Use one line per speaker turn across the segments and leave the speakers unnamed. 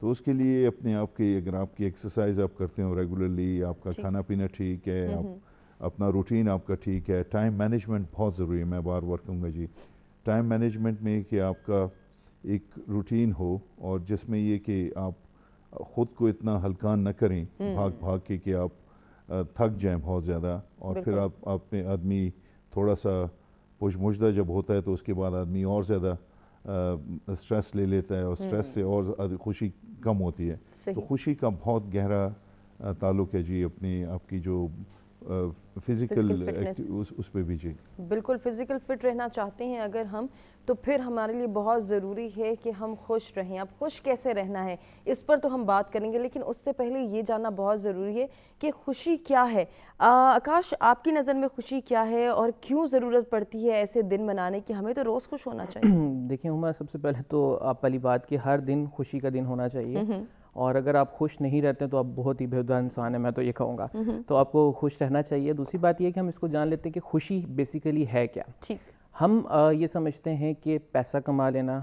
تو اس کے لیے اپنے آپ کے اگر آپ کی ایکسرسائز آپ کرتے ہو ریگولرلی, آپ کا کھانا پینا ٹھیک ہے, آپ اپنا روٹین آپ کا ٹھیک ہے, ٹائم مینجمنٹ بہت ضروری ہے. میں بار بار کہوں گا جی ٹائم مینجمنٹ میں کہ آپ کا ایک روٹین ہو, اور جس میں یہ کہ آپ خود کو اتنا ہلکان نہ کریں بھاگ بھاگ کے کہ آپ تھک جائیں بہت زیادہ, اور پھر آپ میں آدمی تھوڑا سا پش مشدہ جب ہوتا ہے تو اس کے بعد آدمی اور زیادہ اسٹریس لے لیتا ہے, اور اسٹریس سے اور خوشی کم ہوتی ہے. تو خوشی کا بہت گہرا تعلق ہے جی اپنی آپ کی جو فزیکل اس پہ بھی. جی
بالکل, فزیکل فٹ رہنا چاہتے ہیں اگر ہم, تو پھر ہمارے لیے بہت ضروری ہے کہ ہم خوش رہیں. اب خوش کیسے رہنا ہے اس پر تو ہم بات کریں گے, لیکن اس سے پہلے یہ جاننا بہت ضروری ہے کہ خوشی کیا ہے. آکاش, آپ کی نظر میں خوشی کیا ہے اور کیوں ضرورت پڑتی ہے ایسے دن منانے کی؟ ہمیں تو روز خوش ہونا چاہیے.
دیکھیں ہمارا سب سے پہلے تو آپ پہلی بات کہ ہر دن خوشی کا دن ہونا چاہیے, اور اگر آپ خوش نہیں رہتے تو آپ بہت ہی بےہودہ انسان ہیں, میں تو یہ کہوں گا. تو آپ کو خوش رہنا چاہیے. دوسری بات یہ ہے کہ ہم اس کو جان لیتے ہیں کہ خوشی بیسیکلی ہے کیا. ہم یہ سمجھتے ہیں کہ پیسہ کما لینا,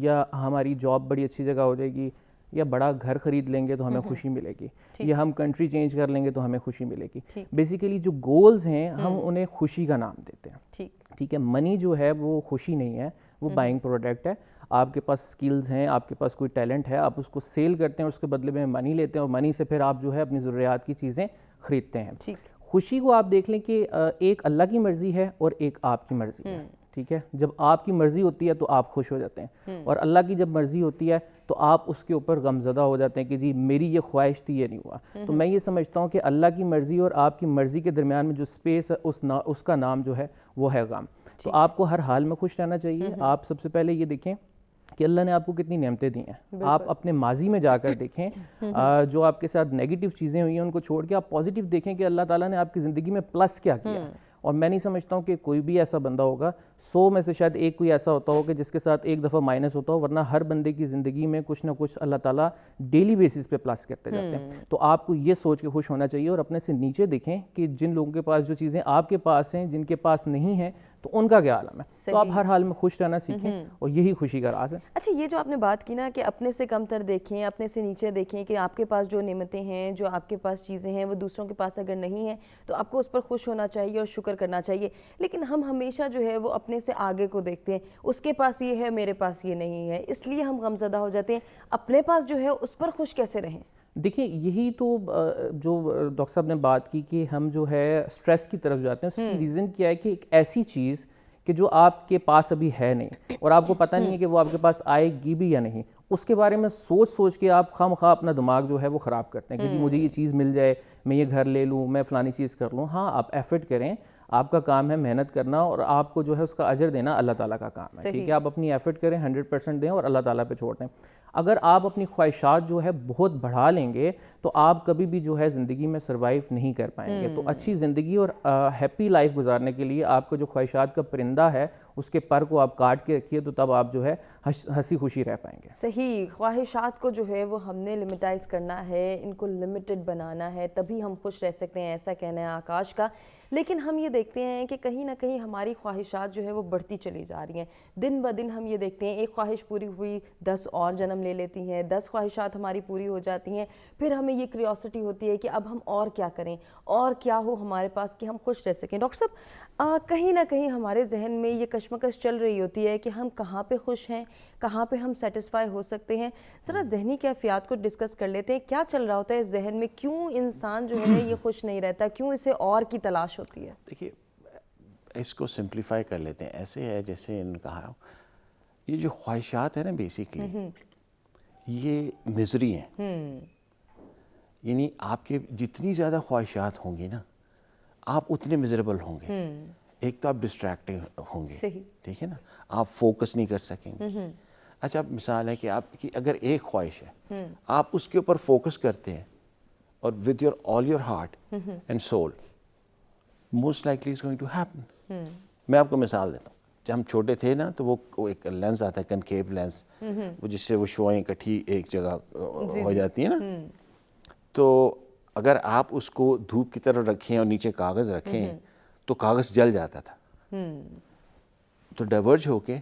یا ہماری جاب بڑی اچھی جگہ ہو جائے گی, یا بڑا گھر خرید لیں گے تو ہمیں خوشی ملے گی, یا ہم کنٹری چینج کر لیں گے تو ہمیں خوشی ملے گی. بیسیکلی جو گولز ہیں ہم انہیں خوشی کا نام دیتے ہیں. ٹھیک ہے, منی جو ہے وہ خوشی نہیں ہے, وہ بائنگ پروڈکٹ ہے. آپ کے پاس سکلز ہیں, آپ کے پاس کوئی ٹیلنٹ ہے, آپ اس کو سیل کرتے ہیں اور اس کے بدلے میں منی لیتے ہیں, اور منی سے پھر آپ جو ہے اپنی ضروریات کی چیزیں خریدتے ہیں. خوشی کو آپ دیکھ لیں کہ ایک اللہ کی مرضی ہے اور ایک آپ کی مرضی ہے. ٹھیک ہے, جب آپ کی مرضی ہوتی ہے تو آپ خوش ہو جاتے ہیں, اور اللہ کی جب مرضی ہوتی ہے تو آپ اس کے اوپر غمزدہ ہو جاتے ہیں کہ جی میری یہ خواہش تھی, یہ نہیں ہوا. تو میں یہ سمجھتا ہوں کہ اللہ کی مرضی اور آپ کی مرضی کے درمیان میں جو سپیس ہے اس کا نام جو ہے وہ ہے غم. تو آپ کو ہر حال میں خوش رہنا چاہیے. آپ سب سے پہلے یہ دیکھیں کہ اللہ نے آپ کو کتنی نعمتیں دی ہیں. آپ اپنے ماضی میں جا کر دیکھیں, جو آپ کے ساتھ نیگیٹو چیزیں ہوئی ہیں ان کو چھوڑ کے آپ پازیٹیو دیکھیں کہ اللہ تعالیٰ نے آپ کی زندگی میں پلس کیا کیا. اور میں نہیں سمجھتا ہوں کہ کوئی بھی ایسا بندہ ہوگا, 100 میں سے شاید ایک کوئی ایسا ہوتا ہو کہ جس کے ساتھ ایک دفعہ مائنس ہوتا ہو, ورنہ ہر بندے کی زندگی میں کچھ نہ کچھ اللہ تعالیٰ ڈیلی بیسس پہ پلس کرتے جاتے ہیں. تو آپ کو یہ سوچ کے خوش ہونا چاہیے, اور اپنے سے نیچے دیکھیں کہ جن لوگوں کے پاس جو چیزیں آپ کے پاس ہیں, جن کے پاس نہیں ہیں, تو ان کا کیا عالم ہے. تو آپ ہر حال میں خوش رہنا سیکھیں, اور یہی خوشی کا راز ہے.
اچھا, یہ جو آپ نے بات کی نا کہ اپنے سے کم تر دیکھیں, اپنے سے نیچے دیکھیں, کہ آپ کے پاس جو نعمتیں ہیں, جو آپ کے پاس چیزیں ہیں, وہ دوسروں کے پاس اگر نہیں ہیں تو آپ کو اس پر خوش ہونا چاہیے اور شکر کرنا چاہیے. لیکن ہم ہمیشہ جو ہے وہ اپنے سے آگے کو دیکھتے ہیں, اس کے پاس یہ ہے, میرے پاس یہ نہیں ہے, اس لیے ہم غمزدہ ہو جاتے ہیں. اپنے پاس جو ہے اس پر خوش کیسے رہیں؟
دیکھیں یہی تو جو ڈاکٹر صاحب نے بات کی کہ ہم جو ہے سٹریس کی طرف جاتے ہیں, اس کی ریزن کیا ہے کہ ایک ایسی چیز کہ جو آپ کے پاس ابھی ہے نہیں, اور آپ کو پتہ نہیں ہے کہ وہ آپ کے پاس آئے گی بھی یا نہیں, اس کے بارے میں سوچ کے آپ خواہ مخواہ اپنا دماغ جو ہے وہ خراب کرتے ہیں کہ جی مجھے یہ چیز مل جائے, میں یہ گھر لے لوں, میں فلانی چیز کر لوں. ہاں آپ ایفرٹ کریں, آپ کا کام ہے محنت کرنا, اور آپ کو جو ہے اس کا اجر دینا اللہ تعالیٰ کا کام ہے. ٹھیک ہے, آپ اپنی ایفرٹ کریں, 100% دیں, اور اللہ تعالیٰ پہ چھوڑ دیں. اگر آپ اپنی خواہشات جو ہے بہت بڑھا لیں گے تو آپ کبھی بھی جو ہے زندگی میں سروائیو نہیں کر پائیں گے. تو اچھی زندگی اور ہیپی لائف گزارنے کے لیے آپ کو جو خواہشات کا پرندہ ہے اس کے پر کو آپ کاٹ کے رکھیے, تو تب آپ جو ہے ہنسی خوشی رہ پائیں گے.
صحیح, خواہشات کو جو ہے وہ ہم نے لمیٹائز کرنا ہے, ان کو لمیٹڈ بنانا ہے, تبھی ہم خوش رہ سکتے ہیں, ایسا کہنا ہے آکاش کا. لیکن ہم یہ دیکھتے ہیں کہ کہیں نہ کہیں ہماری خواہشات جو ہے وہ بڑھتی چلی جا رہی ہیں. دن بہ دن ہم یہ دیکھتے ہیں ایک خواہش پوری ہوئی 10 اور جنم لے لیتی ہیں, 10 خواہشات ہماری پوری ہو جاتی ہیں. پھر ہمیں یہ کریوسٹی ہوتی ہے کہ اب ہم اور کیا کریں, اور کیا ہو ہمارے پاس کہ ہم خوش رہ سکیں. ڈاکٹر صاحب, کہیں نہ کہیں ہمارے ذہن میں یہ کشمکش چل رہی ہوتی ہے کہ ہم کہاں پہ خوش ہیں, کہاں پہ ہم سیٹسفائی ہو سکتے ہیں. ذرا ذہنی کیفیات کو ڈسکس کر لیتے ہیں, کیا چل رہا ہوتا ہے ذہن میں, کیوں انسان جو ہے یہ خوش نہیں رہتا, کیوں اسے اور کی تلاش ہوتی ہے؟
دیکھیے اس کو سمپلیفائی کر لیتے ہیں. ایسے ہے جیسے ان کہا, یہ جو خواہشات ہیں نا بیسیکلی یہ مزری ہیں. یعنی آپ کے جتنی زیادہ خواہشات ہوں گی نا آپ اتنے مزریبل ہوں گے. ایک تو آپ ڈسٹریکٹنگ ہوں گے, ٹھیک ہے نا, آپ فوکس نہیں کر سکیں گے. اچھا مثال ہے کہ آپ کی اگر ایک خواہش ہے, آپ اس کے اوپر فوکس کرتے ہیں اور with your all your heart and soul, most likely it's going to happen. میں آپ کو مثال دیتا ہوں. جب ہم چھوٹے تھے نا تو وہ ایک لینس آتا ہے کنکیو لینس, وہ جس سے وہ شوائیں اکٹھی ایک جگہ ہو جاتی ہیں نا, تو اگر آپ اس کو دھوپ کی طرف رکھیں اور نیچے کاغذ رکھیں تو کاغذ جل جاتا تھا. تو ڈائیورج ہو کے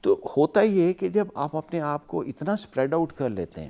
تو ہوتا یہ ہے کہ جب آپ اپنے آپ کو اتنا اسپریڈ آؤٹ کر لیتے ہیں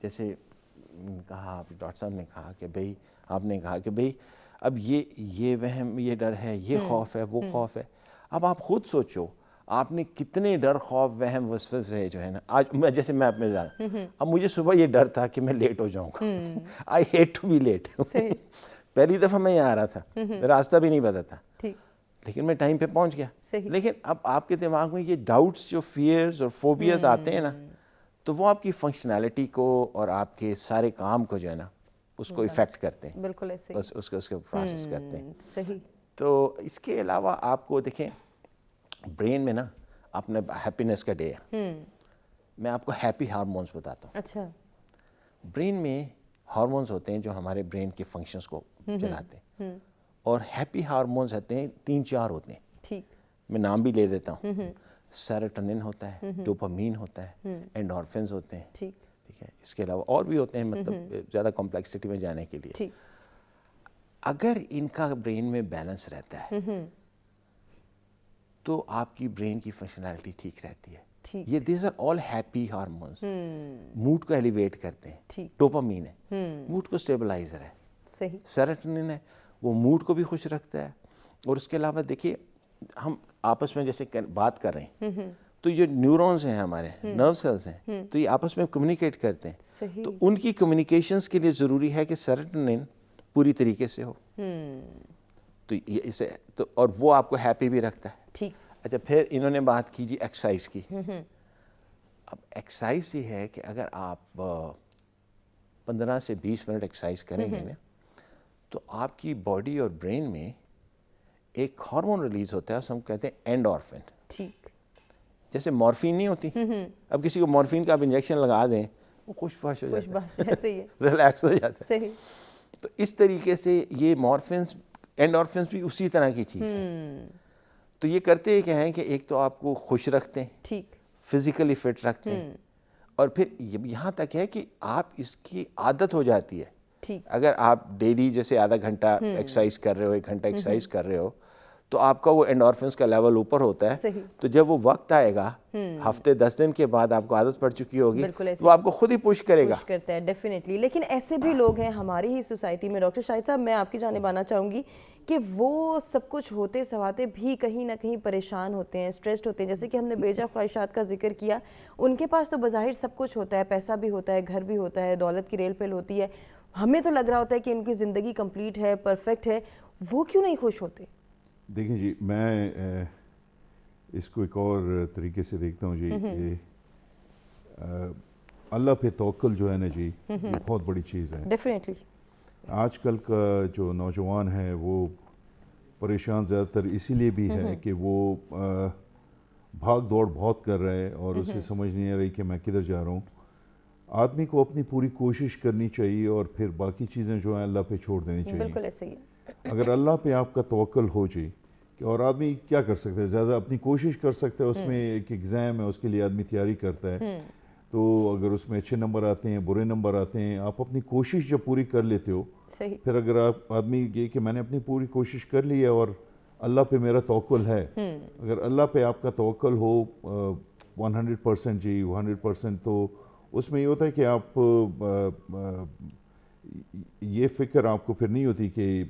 جیسے کہا ڈاکٹر صاحب نے کہا کہ بھئی آپ نے کہا کہ بھئی اب یہ وہم یہ ڈر ہے یہ خوف ہے وہ خوف ہے. اب آپ خود سوچو آپ نے کتنے ڈر خوف وہم وسوسے جو ہے نا آج جیسے میں اپنے زیادہ اب مجھے صبح یہ ڈر تھا کہ میں لیٹ ہو جاؤں گا. I hate to be late. پہلی دفعہ میں یہاں آ رہا تھا راستہ بھی نہیں پتا تھا لیکن میں ٹائم پہ پہنچ گیا. لیکن اب آپ کے دماغ میں یہ ڈاؤٹس جو فیئرز اور فوبیاز آتے ہیں نا تو وہ آپ کی فنکشنالٹی کو اور آپ کے سارے کام کو جو ہے نا اس کو افیکٹ کرتے ہیں.
بالکل ایسے
بس اس کو پروسیس کرتے ہیں.
صحیح.
تو اس کے علاوہ آپ کو دیکھیں برین میں نا اپنے ہیپینس کا ڈے ہے. میں آپ کو ہیپی ہارمونز بتاتا ہوں.
اچھا.
برین میں ہارمونز ہوتے ہیں جو ہمارے برین کے فنکشنز کو چلاتے ہیں اور ہیپی ہارمونز ہوتے ہیں 3-4 ہوتے ہیں.
ٹھیک.
میں نام بھی لے دیتا ہوں. سیروٹونن ہوتا ہے, ڈوپامین ہوتا ہے, اینڈورفنز ہوتے ہیں. ٹھیک ہے. اس کے علاوہ اور بھی ہوتے ہیں مطلب زیادہ کمپلیکسٹی میں جانے کے لیے. اگر ان کا برین میں بیلنس رہتا ہے تو آپ کی برین کی فنکشنالٹی ٹھیک رہتی ہے. یہ these are all happy hormones. Mood کو ایلیویٹ کرتے ہیں. ڈوپامین ہے موڈ کو اسٹیبلائزر ہے. سیروٹونن ہے وہ موڈ کو بھی خوش رکھتا ہے. اور اس کے علاوہ دیکھیے ہم آپس میں جیسے بات کر رہے ہیں تو یہ نیورونز ہیں ہمارے نرو سیلز ہیں تو یہ آپس میں کمیونیکیٹ کرتے ہیں. تو ان کی کمیونیکیشنز کے لیے ضروری ہے کہ سیروٹونن پوری طریقے سے ہو. تو یہ اسے تو اور وہ آپ کو ہیپی بھی رکھتا ہے. اچھا پھر انہوں نے بات کی جی ایکسرسائز کی. اب ایکسرسائز یہ ہے کہ اگر آپ 15 سے 20 منٹ ایکسرسائز کریں گے نا تو آپ کی باڈی اور برین میں ایک ہارمون ریلیز ہوتا ہے اسے ہم کہتے ہیں اینڈورفن.
ٹھیک.
جیسے مورفین نہیں ہوتی. اب کسی کو مورفین کا آپ انجیکشن لگا دیں وہ خوش باش ہو جاتا ہے, ریلیکس ہو جاتا ہے. تو اس طریقے سے یہ مورفنس اینڈورفنس بھی اسی طرح کی چیز ہے. تو یہ کرتے کیا ہیں کہ ایک تو آپ کو خوش رکھتے ہیں, فزیکلی فٹ رکھتے ہیں, اور پھر یہاں تک ہے کہ آپ اس کی عادت ہو جاتی ہے. اگر آپ ڈیلی جیسے آدھا گھنٹہ ایکسرسائز کر رہے ہو 1 گھنٹہ ایکسرسائز کر رہے ہو تو آپ کا وہ اینڈورفنس کا لیول اوپر ہوتا ہے. تو جب وہ وقت آئے گا ہفتے 10 دن کے بعد آپ کو عادت پڑ چکی ہوگی وہ آپ کو خود ہی پش کرے گا.
کرتا ہے ڈیفینیٹلی. لیکن ایسے بھی لوگ ہیں ہماری ہی سوسائٹی میں. ڈاکٹر شاہد صاحب میں آپ کی جانب آنا چاہوں گی کہ وہ سب کچھ ہوتے سواتے بھی کہیں نہ کہیں پریشان ہوتے ہیں, اسٹریسڈ ہوتے ہیں. جیسے کہ ہم نے بیجا خواہشات کا ذکر کیا, ان کے پاس تو بظاہر سب کچھ ہوتا ہے, پیسہ بھی ہوتا ہے, گھر بھی ہوتا ہے, دولت کی ریل پیل ہوتی ہے, ہمیں تو لگ رہا ہوتا ہے کہ ان کی زندگی کمپلیٹ ہے, پرفیکٹ ہے, وہ کیوں نہیں خوش ہوتے؟
دیکھیں جی میں اس کو ایک اور طریقے سے دیکھتا ہوں جی کہ اللہ پہ توکل جو ہے نا جی یہ بہت بڑی چیز ہے.
ڈیفینیٹلی.
آج کل کا جو نوجوان ہے وہ پریشان زیادہ تر اسی لیے بھی ہے کہ وہ بھاگ دوڑ بہت کر رہے ہیں اور اسے سمجھ نہیں آ رہی کہ میں کدھر جا رہا ہوں. آدمی کو اپنی پوری کوشش کرنی چاہیے اور پھر باقی چیزیں جو ہیں اللہ پہ چھوڑ دینی چاہیے.
بالکل ایسے ہی.
اگر اللہ پہ آپ کا توکل ہو جائے کہ اور آدمی کیا کر سکتا ہے, زیادہ اپنی کوشش کر سکتا ہے. اس میں ایک ایگزام ہے اس کے لیے آدمی تیاری کرتا ہے, تو اگر اس میں اچھے نمبر آتے ہیں برے نمبر آتے ہیں, آپ اپنی کوشش جب پوری کر لیتے ہو پھر اگر آپ آدمی یہ کہ میں نے اپنی پوری کوشش کر لی ہے اور اللہ پہ میرا توکل ہے, اگر اللہ پہ آپ کا توکل ہو 100% جی 100%, تو اس میں یہ ہوتا ہے کہ آپ یہ فکر آپ کو پھر نہیں ہوتی کہ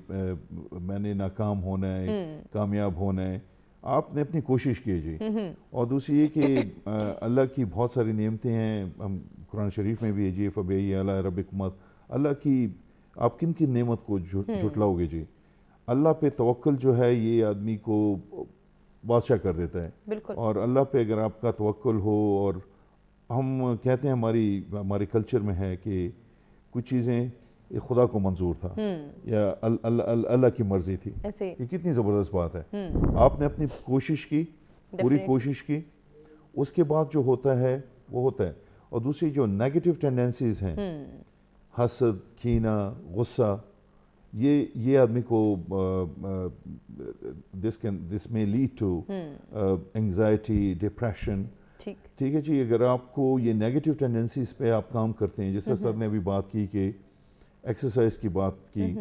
میں نے ناکام ہونا ہے کامیاب ہونا ہے. آپ نے اپنی کوشش کی جی. اور دوسری یہ کہ اللہ کی بہت ساری نعمتیں ہیں, ہم قرآن شریف میں بھی ہے جی فبأي آلاء ربكما, اللہ کی آپ کن کن نعمت کو جھٹلاؤ گے جی. اللہ پہ توکل جو ہے یہ آدمی کو بادشاہ کر دیتا ہے. اور اللہ پہ اگر آپ کا توکل ہو, اور ہم کہتے ہیں ہمارے کلچر میں ہے کہ کچھ چیزیں خدا کو منظور تھا یا اللہ کی مرضی تھی. یہ کتنی زبردست بات ہے. آپ نے اپنی کوشش کی, پوری کوشش کی, اس کے بعد جو ہوتا ہے وہ ہوتا ہے. اور دوسری جو نیگیٹو ٹینڈنسیز ہیں, حسد, کینہ, غصہ, یہ آدمی کو دس میں لیڈ ٹو انگزائٹی, ڈپریشن. ٹھیک ہے جی. اگر آپ کو یہ نیگیٹو ٹینڈنسیز پہ آپ کام کرتے ہیں, جیسے سر نے ابھی بات کی کہ ایکسرسائز کی بات کی,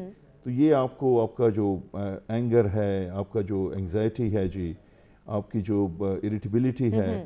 تو یہ آپ کو آپ کا جو اینگر ہے, آپ کا جو انگزائٹی ہے جی, آپ کی جو اریٹیبلٹی ہے,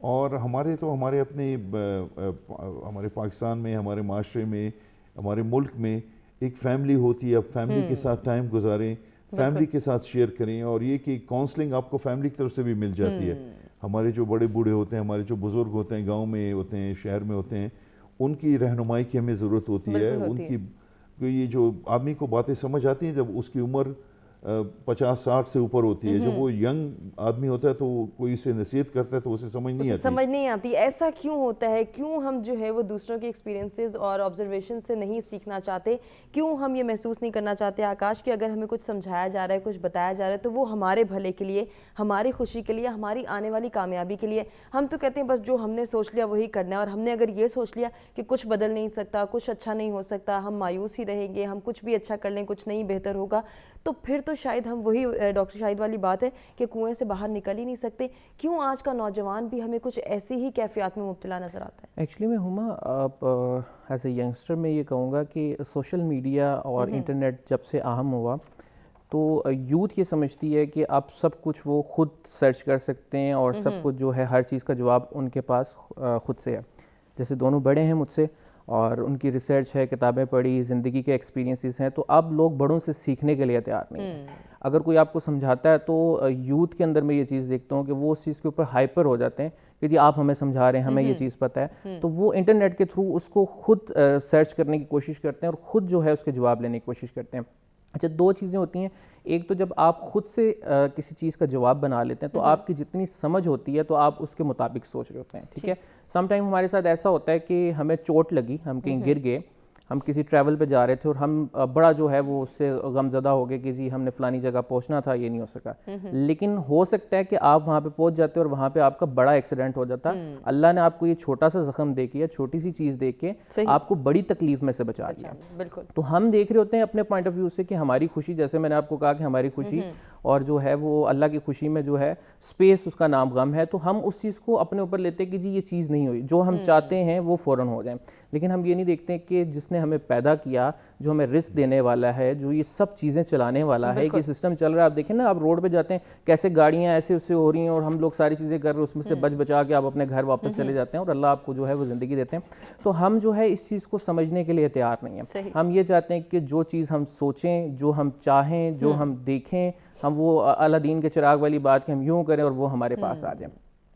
اور ہمارے اپنے ہمارے پاکستان میں، ہمارے معاشرے میں، ہمارے ملک میں ایک فیملی ہوتی ہے. اب فیملی کے ساتھ ٹائم گزاریں، فیملی کے ساتھ شیئر کریں. اور یہ کہ کاؤنسلنگ آپ کو فیملی کی طرف سے بھی مل جاتی ہے. ہمارے جو بڑے بوڑھے ہوتے ہیں، ہمارے جو بزرگ ہوتے ہیں، گاؤں میں ہوتے ہیں، شہر میں ہوتے ہیں، ان کی رہنمائی کی ہمیں ضرورت ہوتی ہے. ان کی یہ جو آدمی کو باتیں سمجھ آتی ہیں جب اس کی عمر 50-60 سے اوپر ہوتی ہے. جب وہ ینگ آدمی ہوتا ہے تو کوئی اسے نصیحت کرتا ہے تو اسے سمجھ نہیں آتی.
ایسا کیوں ہوتا ہے؟ کیوں ہم جو ہے وہ دوسروں کے ایکسپیرینسز اور آبزرویشن سے نہیں سیکھنا چاہتے؟ کیوں ہم یہ محسوس نہیں کرنا چاہتے آکاش کہ اگر ہمیں کچھ سمجھایا جا رہا ہے، کچھ بتایا جا رہا ہے تو وہ ہمارے بھلے کے لیے، ہماری خوشی کے لیے، ہماری آنے والی کامیابی کے لیے؟ ہم تو کہتے ہیں بس جو ہم نے سوچ لیا وہی کرنا ہے، اور ہم نے اگر یہ سوچ لیا کہ کچھ بدل نہیں سکتا، کچھ اچھا نہیں ہو سکتا، ہم مایوس ہی رہیں گے، ہم کچھ بھی اچھا کر لیں کچھ نہیں بہتر ہوگا، تو پھر تو شاید ہم وہی ڈاکٹر شاہد والی بات ہے کہ کنویں سے باہر نکل ہی نہیں سکتے. کیوں آج کا نوجوان بھی ہمیں کچھ ایسی ہی کیفیات میں مبتلا نظر آتا ہے؟
ایکچولی میں ہما آپ ایز اے ینگسٹر میں یہ کہوں گا کہ سوشل میڈیا اور انٹرنیٹ جب سے عام ہوا تو یوتھ یہ سمجھتی ہے کہ آپ سب کچھ وہ خود سرچ کر سکتے ہیں اور سب کچھ جو ہے ہر چیز کا جواب ان کے پاس خود سے ہے. جیسے دونوں بڑے ہیں مجھ سے اور ان کی ریسرچ ہے، کتابیں پڑھی، زندگی کے ایکسپیرینسز ہیں، تو اب لوگ بڑوں سے سیکھنے کے لیے تیار نہیں ہیں. اگر کوئی آپ کو سمجھاتا ہے تو یوتھ کے اندر میں یہ چیز دیکھتا ہوں کہ وہ اس چیز کے اوپر ہائپر ہو جاتے ہیں کہ جی آپ ہمیں سمجھا رہے ہیں، ہمیں یہ چیز پتہ ہے. تو وہ انٹرنیٹ کے تھرو اس کو خود سرچ کرنے کی کوشش کرتے ہیں اور خود جو ہے اس کے جواب لینے کی کوشش کرتے ہیں. اچھا، دو چیزیں ہوتی ہیں. ایک تو جب آپ خود سے کسی چیز کا جواب بنا لیتے ہیں تو آپ کی جتنی سمجھ ہوتی ہے تو آپ اس کے مطابق سوچ رہے ہوتے ہیں. ٹھیک ہے، سم ٹائم ہمارے ساتھ ایسا ہوتا ہے کہ ہمیں چوٹ لگی، ہم کہیں گر گئے، ہم کسی ٹریول پہ جا رہے تھے اور ہم بڑا جو ہے وہ اس سے غم زدہ ہو گئے کہ جی ہم نے فلانی جگہ پہنچنا تھا، یہ نہیں ہو سکا. لیکن ہو سکتا ہے کہ آپ وہاں پہ پہنچ جاتے اور وہاں پہ آپ کا بڑا ایکسیڈنٹ ہو جاتا. اللہ نے آپ کو یہ چھوٹا سا زخم دے کے، چھوٹی سی چیز دے کے آپ کو بڑی تکلیف میں سے بچا دیا. تو ہم دیکھ رہے ہوتے ہیں اپنے پوائنٹ آف ویو سے کہ ہماری خوشی، جیسے میں نے آپ کو کہا کہ ہماری خوشی اور جو ہے وہ اللہ کی خوشی میں جو ہے اسپیس، اس کا نام غم ہے. تو ہم اس چیز کو اپنے اوپر لیتے کہ جی یہ چیز نہیں ہوئی، جو ہم چاہتے ہیں وہ فوراً ہو جائیں. لیکن ہم یہ نہیں دیکھتے کہ جس نے ہمیں پیدا کیا، جو ہمیں رزق دینے والا ہے، جو یہ سب چیزیں چلانے والا ہے، یہ سسٹم چل رہا ہے. آپ دیکھیں نا، آپ روڈ پہ جاتے ہیں کیسے گاڑیاں ایسے اس سے ہو رہی ہیں اور ہم لوگ ساری چیزیں کر رہے ہیں، اس میں سے بچ بچا کے آپ اپنے گھر واپس چلے جاتے ہیں اور اللہ آپ کو جو ہے وہ زندگی دیتے ہیں. تو ہم جو ہے اس چیز کو سمجھنے کے لیے تیار نہیں ہیں. ہم یہ چاہتے ہیں کہ جو چیز ہم سوچیں، جو ہم چاہیں، جو ہم دیکھیں، ہم وہ اللہ دین کے چراغ والی بات کہ ہم یوں کریں اور وہ ہمارے پاس آ جائیں.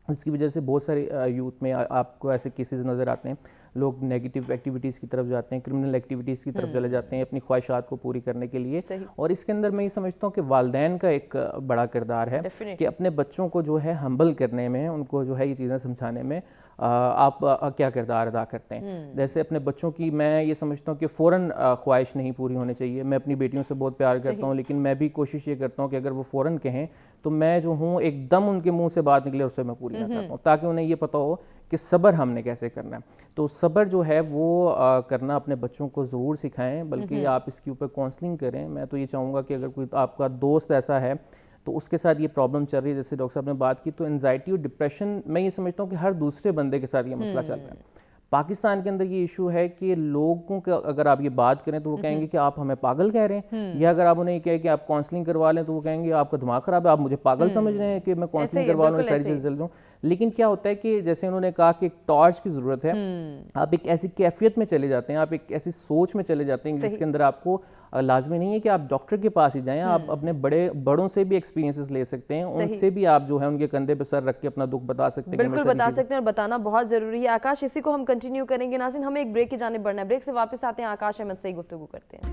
اس کی وجہ سے بہت سارے یوتھ میں آپ کو ایسے کیسز نظر آتے ہیں. لوگ نیگیٹو ایکٹیویٹیز کی طرف جاتے ہیں، کرمنل ایکٹیویٹیز کی طرف چلے جاتے ہیں اپنی خواہشات کو پوری کرنے کے لیے. اور اس کے اندر میں یہ سمجھتا ہوں کہ والدین کا ایک بڑا کردار ہے کہ اپنے بچوں کو جو ہے ہمبل کرنے میں، ان کو جو ہے یہ چیزیں سمجھانے میں آپ کیا کردار ادا کرتے ہیں. جیسے اپنے بچوں کی میں یہ سمجھتا ہوں کہ فوراً خواہش نہیں پوری ہونی چاہیے. میں اپنی بیٹیوں سے بہت پیار کرتا ہوں، لیکن میں بھی کوشش یہ کرتا ہوں کہ اگر وہ فوراً کہیں تو میں جو ہوں ایک دم ان کے منہ سے بات نکلے اسے میں پوری نہ کرتا ہوں، تاکہ انہیں یہ پتہ ہو کہ صبر ہم نے کیسے کرنا ہے. تو صبر جو ہے وہ کرنا اپنے بچوں کو ضرور سکھائیں، بلکہ آپ اس کے اوپر کاؤنسلنگ کریں. میں تو یہ چاہوں گا کہ اگر کوئی آپ کا دوست ایسا ہے تو اس کے ساتھ یہ پرابلم چل رہی ہے، جیسے ڈاکٹر صاحب نے بات کی، تو انزائٹی اور ڈپریشن میں یہ سمجھتا ہوں کہ ہر دوسرے بندے کے ساتھ یہ مسئلہ چل رہا ہے. پاکستان کے اندر یہ ایشو ہے کہ لوگوں کے اگر آپ یہ بات کریں تو وہ کہیں گے کہ آپ ہمیں پاگل کہہ رہے ہیں، یا اگر آپ انہیں یہ کہیں کہ آپ کاؤنسلنگ کروا لیں تو وہ کہیں گے آپ کا دماغ خراب ہے، آپ مجھے پاگل سمجھ رہے ہیں کہ میں کاؤنسلنگ کروا لوں، ساری چیزیں دوں. لیکن کیا ہوتا ہے کہ جیسے انہوں نے کہا کہ ایک ٹارچ کی ضرورت ہے. آپ ایک ایسی کیفیت میں چلے جاتے ہیں، آپ ایک ایسی سوچ میں چلے جاتے ہیں جس کے اندر آپ کو لازمی نہیں ہے کہ آپ ڈاکٹر کے پاس ہی جائیں، آپ اپنے بڑوں سے بھی ایکسپیرینسز لے سکتے ہیں، ان سے بھی آپ جو ہے ان کے کندھے پہ سر رکھ کے اپنا دکھ بتا سکتے ہیں.
بالکل بتا سکتے ہیں، اور بتانا بہت ضروری ہے. آکاش، اسی کو ہم کنٹینیو کریں گے. ناظرین، ہمیں ایک بریک کی جانب بڑھنا ہے. بریک سے واپس آتے ہیں، آکاش احمد سے گفتگو کرتے ہیں.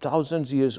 1000 years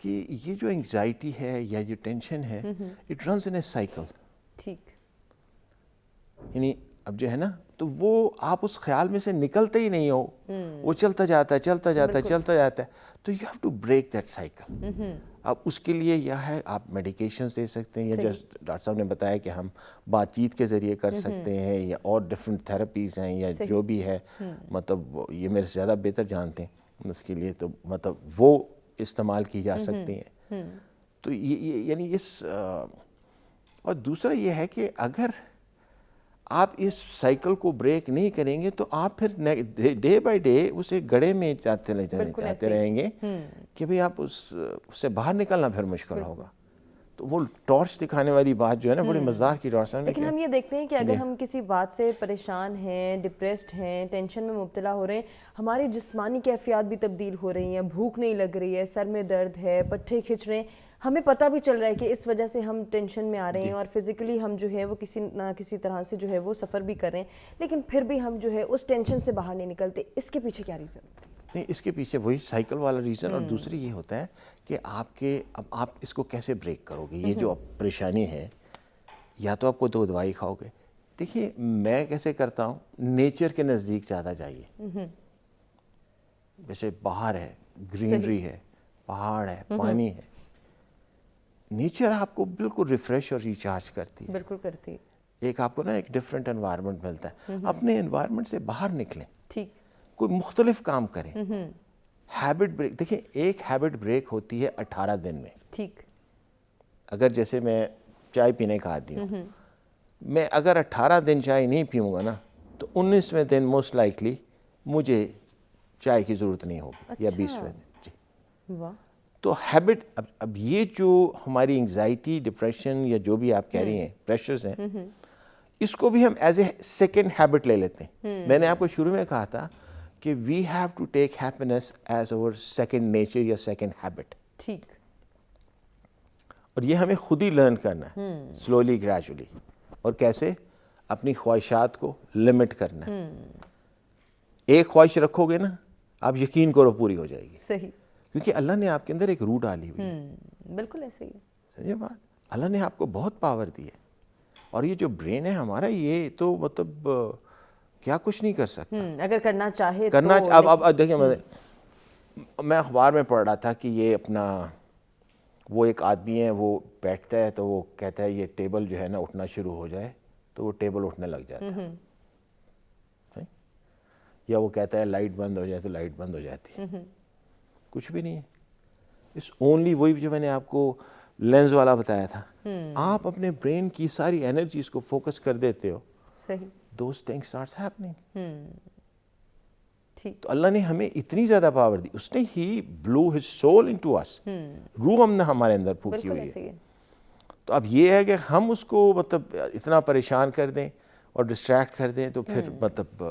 کہ یہ جو انگزائٹی ہے یا جو ٹینشن ہے it runs in a cycle.
ٹھیک.
یعنی اب جو ہے نا تو وہ آپ اس خیال میں سے نکلتے ہی نہیں ہو, وہ چلتا جاتا ہے چلتا جاتا ہے چلتا جاتا ہے. تو you have to break that cycle. اب اس کے لیے یہ ہے آپ میڈیکیشنز دے سکتے ہیں, یا جیسے ڈاکٹر صاحب نے بتایا کہ ہم بات چیت کے ذریعے کر سکتے ہیں, یا اور ڈفرینٹ تھراپیز ہیں, یا جو بھی ہے مطلب یہ میرے سے زیادہ بہتر جانتے ہیں اس کے لیے, تو مطلب وہ استعمال کی جا سکتی ہیں. تو یعنی اس اور دوسرا یہ ہے کہ اگر آپ اس سائیکل کو بریک نہیں کریں گے تو آپ پھر ڈے بائی ڈے اسے گڑھے میں چاہتے رہیں گے کہ بھئی آپ اس سے باہر نکلنا پھر مشکل ہوگا. تو وہ ٹارچ دکھانے والی بات جو ہے نا بڑی مزدار کی ڈاکٹر صاحب نے.
لیکن ہم یہ دیکھتے ہیں کہ اگر ہم کسی بات سے پریشان ہیں, ڈپریسڈ ہیں, ٹینشن میں مبتلا ہو رہے ہیں, ہماری جسمانی کیفیات بھی تبدیل ہو رہی ہیں, بھوک نہیں لگ رہی ہے, سر میں درد ہے, پٹھے کھنچ رہے ہیں, ہمیں پتہ بھی چل رہا ہے کہ اس وجہ سے ہم ٹینشن میں آ رہے ہیں, اور فزیکلی ہم جو ہے وہ کسی نہ کسی طرح سے جو ہے وہ سفر بھی کر رہے ہیں, لیکن پھر بھی ہم جو ہے اس ٹینشن سے باہر نہیں نکلتے. اس کے پیچھے کیا ریزن ہے؟
نہیں, اس کے پیچھے وہی سائیکل والا ریزن, اور دوسری یہ ہوتا ہے کہ اب آپ اس کو کیسے بریک کرو گے. یہ جو پریشانی ہے, یا تو آپ کو دو دوائی کھاؤ گے. دیکھیے میں کیسے کرتا ہوں, نیچر کے نزدیک زیادہ جائیے. جیسے باہر ہے, گرینری ہے, پہاڑ ہے, پانی ہے, نیچر آپ کو بالکل ریفریش اور ریچارج کرتی ہے.
بالکل کرتی ہے.
ایک آپ کو نا ایک ڈفرینٹ انوائرمنٹ ملتا ہے. اپنے انوائرمنٹ سے باہر نکلیں,
ٹھیک,
کوئی مختلف کام کریں. ہیبٹ بریک, دیکھیں ایک ہیبٹ بریک ہوتی ہے 18 دن میں.
ٹھیک.
اگر جیسے میں چائے پینے کا عادی ہوں, میں اگر 18 دن چائے نہیں پیوں گا نا تو 19ویں دن موسٹ لائکلی مجھے چائے کی ضرورت نہیں ہوگی, یا 20ویں دن. جی
واہ.
تو ہیبٹ, اب یہ جو ہماری انگزائٹی, ڈپریشن, یا جو بھی آپ کہہ رہی ہیں پریشرز ہیں, اس کو بھی ہم ایز اے سیکنڈ ہیبٹ لے لیتے ہیں. میں نے آپ کو شروع میں کہا تھا کہ we have to take happiness as over second nature یا سیکنڈ ہیبٹ.
ٹھیک.
اور یہ ہمیں خود ہی لرن کرنا ہے, سلولی گریجولی. اور کیسے؟ اپنی خواہشات کو لمٹ کرنا ہے. ایک خواہش رکھو گے نا, آپ یقین کرو پوری ہو جائے گی.
صحیح.
کیونکہ اللہ نے آپ کے اندر ایک روح ڈالی ہوئی ہے.
بالکل ایسے ہی.
سمجھے بات, اللہ نے آپ کو بہت پاور دی ہے. اور یہ جو برین ہے ہمارا, یہ تو مطلب کیا کچھ نہیں کر سکتا.
اگر کرنا چاہے
کرنا. اب دیکھیں, میں اخبار میں پڑھ رہا تھا کہ یہ اپنا وہ ایک آدمی ہے, وہ بیٹھتا ہے تو وہ کہتا ہے یہ ٹیبل جو ہے نا اٹھنا شروع ہو جائے, تو وہ ٹیبل اٹھنے لگ جاتا ہے. یا وہ کہتا ہے لائٹ بند ہو جائے تو لائٹ بند ہو جاتی ہے. کچھ بھی نہیں ہے. اس اونلی وہی جو میں نے آپ کو لینز والا بتایا تھا, آپ اپنے برین کی ساری انرجیز کو فوکس کر دیتے ہو.
صحیح.
those things starts happening.
ٹھیک.
تو اللہ نے ہمیں اتنی زیادہ پاور دی, اس نے ہی blew his soul into us. روح ہم نے ہمارے اندر پھونکی ہوئی ہے. تو اب یہ ہے کہ ہم اس کو مطلب اتنا پریشان کر دیں اور ڈسٹریکٹ کر دیں, تو پھر مطلب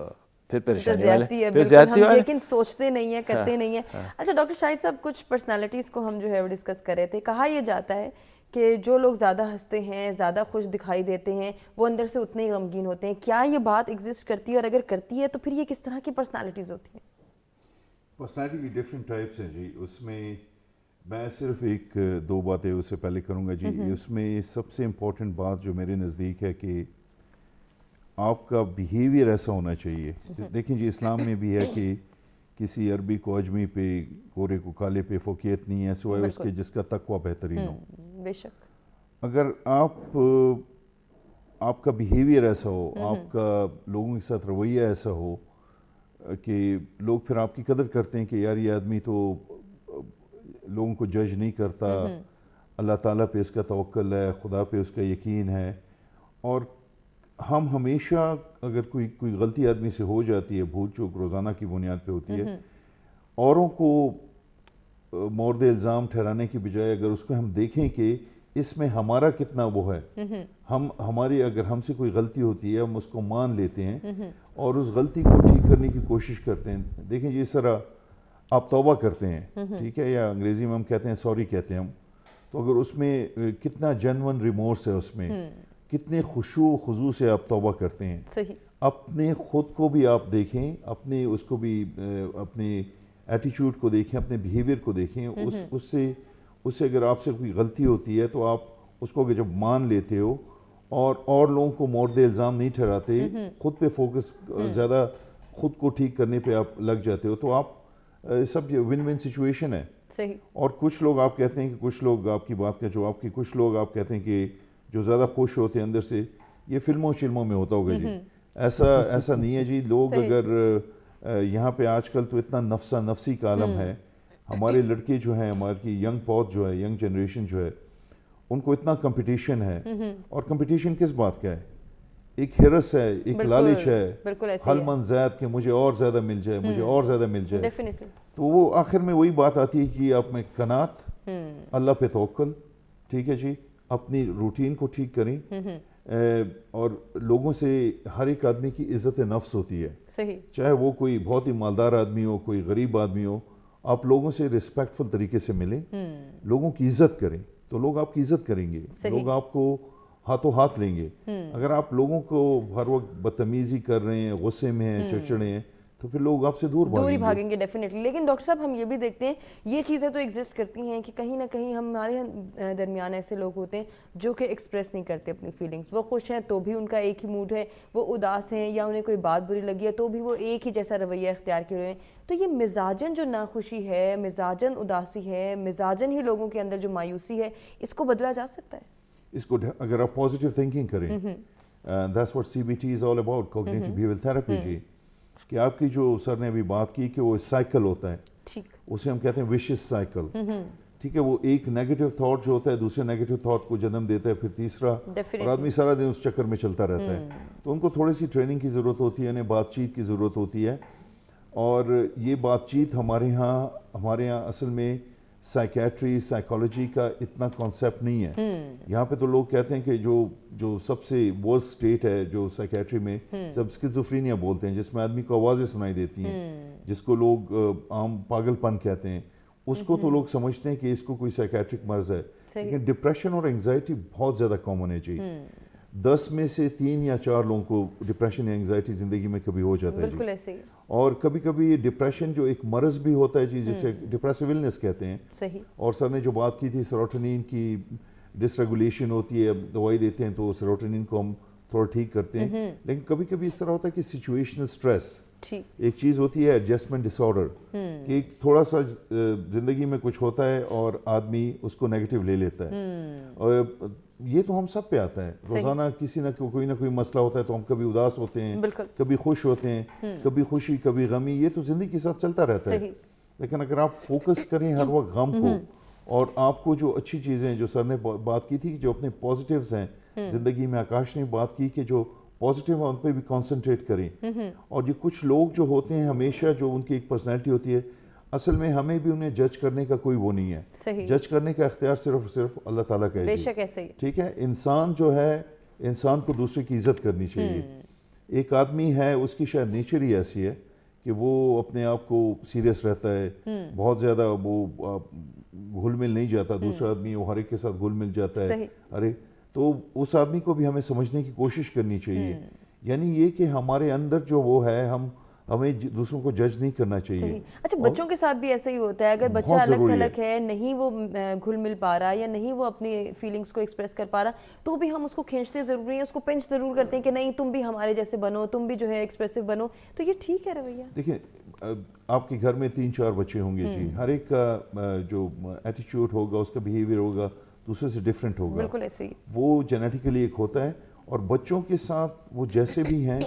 پھر پریشانی والے, پھر زیادتی والے,
لیکن سوچتے نہیں ہیں, کرتے نہیں ہیں. اچھا ڈاکٹر شاہد صاحب, کچھ پرسنالٹیز کو ہم جو ہے وہ ڈسکس کر رہے تھے. کہا یہ جاتا ہے کہ جو لوگ زیادہ ہنستے ہیں, زیادہ خوش دکھائی دیتے ہیں, وہ اندر سے اتنے ہی غمگین ہوتے ہیں. کیا یہ بات ایگزسٹ کرتی ہے, اور اگر کرتی ہے تو پھر یہ کس طرح کی پرسنالٹیز ہوتی ہیں؟
پرسنالٹی کی ڈفرینٹ ٹائپس ہیں جی. اس میں میں صرف ایک دو باتیں اس سے پہلے کروں گا جی. اس میں سب سے امپورٹنٹ بات جو میرے نزدیک ہے کہ آپ کا بیہیویئر ایسا ہونا چاہیے. دیکھیں جی, اسلام میں بھی ہے کہ کسی عربی کو اجمی پہ, گورے کو کالے پہ فوقیت نہیں ہے سوائے اس کے جس کا تقویٰ بہترین ہو.
بے شک.
اگر آپ کا بیہیویئر ایسا ہو, آپ کا لوگوں کے ساتھ رویہ ایسا ہو کہ لوگ پھر آپ کی قدر کرتے ہیں کہ یار یہ آدمی تو لوگوں کو جج نہیں کرتا, اللہ تعالیٰ پہ اس کا توکل ہے, خدا پہ اس کا یقین ہے. اور ہم ہمیشہ اگر کوئی غلطی آدمی سے ہو جاتی ہے, بھول چوک روزانہ کی بنیاد پہ ہوتی ہے, اوروں کو مورد الزام ٹھہرانے کی بجائے اگر اس کو ہم دیکھیں کہ اس میں ہمارا کتنا وہ ہے, ہماری اگر ہم سے کوئی غلطی ہوتی ہے ہم اس کو مان لیتے ہیں اور اس غلطی کو ٹھیک کرنے کی کوشش کرتے ہیں. دیکھیں جس طرح آپ توبہ کرتے ہیں, ٹھیک ہے, یا انگریزی میں ہم کہتے ہیں سوری کہتے ہیں ہم, تو اگر اس میں کتنا جینون ریمورس ہے, اس میں کتنے خشوع و خضوع سے آپ توبہ کرتے ہیں.
صحیح.
اپنے خود کو بھی آپ دیکھیں, اپنے اس کو بھی اپنے ایٹیچیوڈ کو دیکھیں, اپنے بیہیویئر کو دیکھیں, اس سے اس سے اگر آپ سے کوئی غلطی ہوتی ہے تو آپ اس کو جب مان لیتے ہو اور لوگوں کو مورد الزام نہیں ٹھہراتے, خود پہ فوکس زیادہ خود کو ٹھیک کرنے پہ آپ لگ جاتے ہو, تو آپ سب ون ون سچویشن ہے.
صحیح.
اور کچھ لوگ آپ کہتے ہیں کہ کچھ لوگ آپ کی بات کا جواب کہ کچھ لوگ آپ کہتے ہیں کہ جو زیادہ خوش ہوتے ہیں اندر سے, یہ فلموں شلموں میں ہوتا ہوگا جی, ایسا نہیں ہے جی. لوگ اگر یہاں پہ آج کل تو اتنا نفسی کا عالم ہے, ہمارے لڑکے جو ہیں, ہماری ینگ پوت جو ہے, ینگ جنریشن جو ہے, ان کو اتنا کمپٹیشن ہے. اور کمپٹیشن کس بات کا ہے؟ ایک ہرس ہے, ایک لالچ ہے, حل من زید کہ مجھے اور زیادہ مل جائے, مجھے اور زیادہ مل جائے. تو وہ آخر میں وہی بات آتی ہے کہ آپ میں قناعت, اللہ پہ توکل, ٹھیک ہے جی, اپنی روٹین کو ٹھیک کریں. اور لوگوں سے ہر ایک آدمی کی عزت نفس ہوتی ہے, چاہے وہ کوئی بہت ہی مالدار آدمی ہو, کوئی غریب آدمی ہو, آپ لوگوں سے ریسپیکٹفل طریقے سے ملیں, لوگوں کی عزت کریں تو لوگ آپ کی عزت کریں گے, لوگ آپ کو ہاتھوں ہاتھ لیں گے. اگر آپ لوگوں کو ہر وقت بدتمیزی کر رہے ہیں, غصے میں ہیں, چڑچڑے ہیں, تو پھر لوگ آپ سے دور
بھاگیں گے ڈیفینیٹلی. لیکن ڈاکٹر صاحب ہم یہ بھی دیکھتے ہیں یہ چیزیں تو ایگزسٹ کرتی ہیں کہ کہیں نہ کہیں ہمارے درمیان ایسے لوگ ہوتے ہیں جو کہ ایکسپریس نہیں کرتے اپنی فیلنگس. وہ خوش ہیں تو بھی ان کا ایک ہی موڈ ہے, وہ اداس ہیں یا انہیں کوئی بات بری لگی ہے تو بھی وہ ایک ہی جیسا رویہ اختیار کیے ہوئے ہیں. تو یہ مزاجن جو ناخوشی ہے, مزاجن اداسی ہے, مزاجن ہی لوگوں کے اندر جو مایوسی ہے, اس کو بدلا جا سکتا ہے؟
اس کو اگر آپ پازیٹیو تھنکنگ کریں, that's what CBT is all about, cognitive behavioural therapy جی, کہ آپ کی جو سر نے ابھی بات کی کہ وہ سائیکل ہوتا ہے, اسے ہم کہتے ہیں وشیس سائیکل, ٹھیک ہے. وہ ایک نیگیٹو تھاٹ جو ہوتا ہے دوسرے نیگیٹو تھاٹ کو جنم دیتا ہے, پھر تیسرا, اور آدمی سارا دن اس چکر میں چلتا رہتا ہے. تو ان کو تھوڑی سی ٹریننگ کی ضرورت ہوتی ہے, انہیں بات چیت کی ضرورت ہوتی ہے. اور یہ بات چیت ہمارے یہاں اصل میں سائیکیٹری, سائیکالوجی کا اتنا کانسیپٹ نہیں ہے. یہاں پہ تو لوگ کہتے ہیں کہ جو سب سے ورسٹ اسٹیٹ ہے جو سائیکیٹری میں, سب اسکیزوفرینیا بولتے ہیں, جس میں آدمی کو آوازیں سنائی دیتی ہیں, جس کو لوگ عام پاگل پن کہتے ہیں, اس کو تو لوگ سمجھتے ہیں کہ اس کو کوئی سائیکیٹرک مرض ہے. لیکن ڈپریشن اور انگزائٹی بہت زیادہ کامن ہے جی. 10 میں سے 3 یا 4 لوگوں کو ڈپریشن یا انگزائٹی زندگی میں کبھی ہو جاتا ہے جی. اور کبھی کبھی ڈپریشن جو ایک مرض بھی ہوتا ہے جی, جسے ڈپریسو النس کہتے ہیں. اور سر نے جو بات کی تھی سیروٹونین کی ڈس ریگولیشن ہوتی ہے, دوائی دیتے ہیں تو سیروٹونین کو ہم تھوڑا ٹھیک کرتے ہیں. لیکن کبھی کبھی اس طرح ہوتا ہے کہ سچویشنل سٹریس ایک چیز ہوتی ہے, ایڈجسٹمنٹ ڈس آرڈر, کہ ایک تھوڑا سا زندگی میں کچھ ہوتا ہے اور آدمی اس کو نیگیٹو لے لیتا ہے. اور یہ تو ہم سب پہ آتا ہے, روزانہ کسی نہ کوئی مسئلہ ہوتا ہے تو ہم کبھی اداس ہوتے ہیں, کبھی خوش ہوتے ہیں, کبھی خوشی کبھی غمی, یہ تو زندگی کے ساتھ چلتا رہتا ہے. لیکن اگر آپ فوکس کریں ہر وقت غم کو, اور آپ کو جو اچھی چیزیں جو سر نے بات کی تھی جو اپنے پازیٹیوز ہیں زندگی میں, آکاش نے بات کی کہ جو پازیٹیو ہیں ان پہ بھی کانسنٹریٹ کریں. اور یہ کچھ لوگ جو ہوتے ہیں ہمیشہ جو ان کی ایک پرسنالٹی ہوتی ہے, اصل میں ہمیں بھی انہیں جج کرنے کا کوئی وہ نہیں ہے. جج کرنے کا اختیار صرف اللہ تعالیٰ کا ہے. ٹھیک ہے, انسان جو ہے, انسان کو دوسرے کی عزت کرنی چاہیے. ایک آدمی ہے اس کی شاید نیچر ہی ایسی ہے کہ وہ اپنے آپ کو سیریس رہتا ہے, بہت زیادہ وہ گھل مل نہیں جاتا, دوسرا آدمی وہ ہر ایک کے ساتھ گھل مل جاتا ہے. ارے تو اس آدمی کو بھی ہمیں سمجھنے کی کوشش کرنی چاہیے. یعنی یہ کہ ہمارے اندر جو وہ ہے, ہمیں دوسروں کو جج نہیں کرنا چاہیے.
اچھا, بچوں کے ساتھ بھی ایسا ہی ہوتا ہے, اگر بچہ الگ تھلگ ہے, نہیں وہ گھل مل پا رہا یا نہیں وہ اپنی فیلنگز کو ایکسپریس کر پا رہا, تو بھی ہم اس کو کھینچتے ضرور ہیں, اس کو پنچ ضرور کرتے ہیں کہ نہیں تم بھی ہمارے جیسے بنو, تم بھی جو ہے ایکسپریسو بنو. تو یہ ٹھیک ہے رویہ؟
دیکھیں, آپ کے گھر میں 3-4 بچے ہوں گے جی, ہر ایک کا جو ایٹیچیوڈ ہوگا, اس کا بیہیویئر ہوگا, دوسرے سے ڈیفرنٹ ہوگا.
بالکل ایسے ہی
وہ جینیٹیکلی ایک ہوتا ہے. اور بچوں کے ساتھ وہ جیسے بھی ہیں,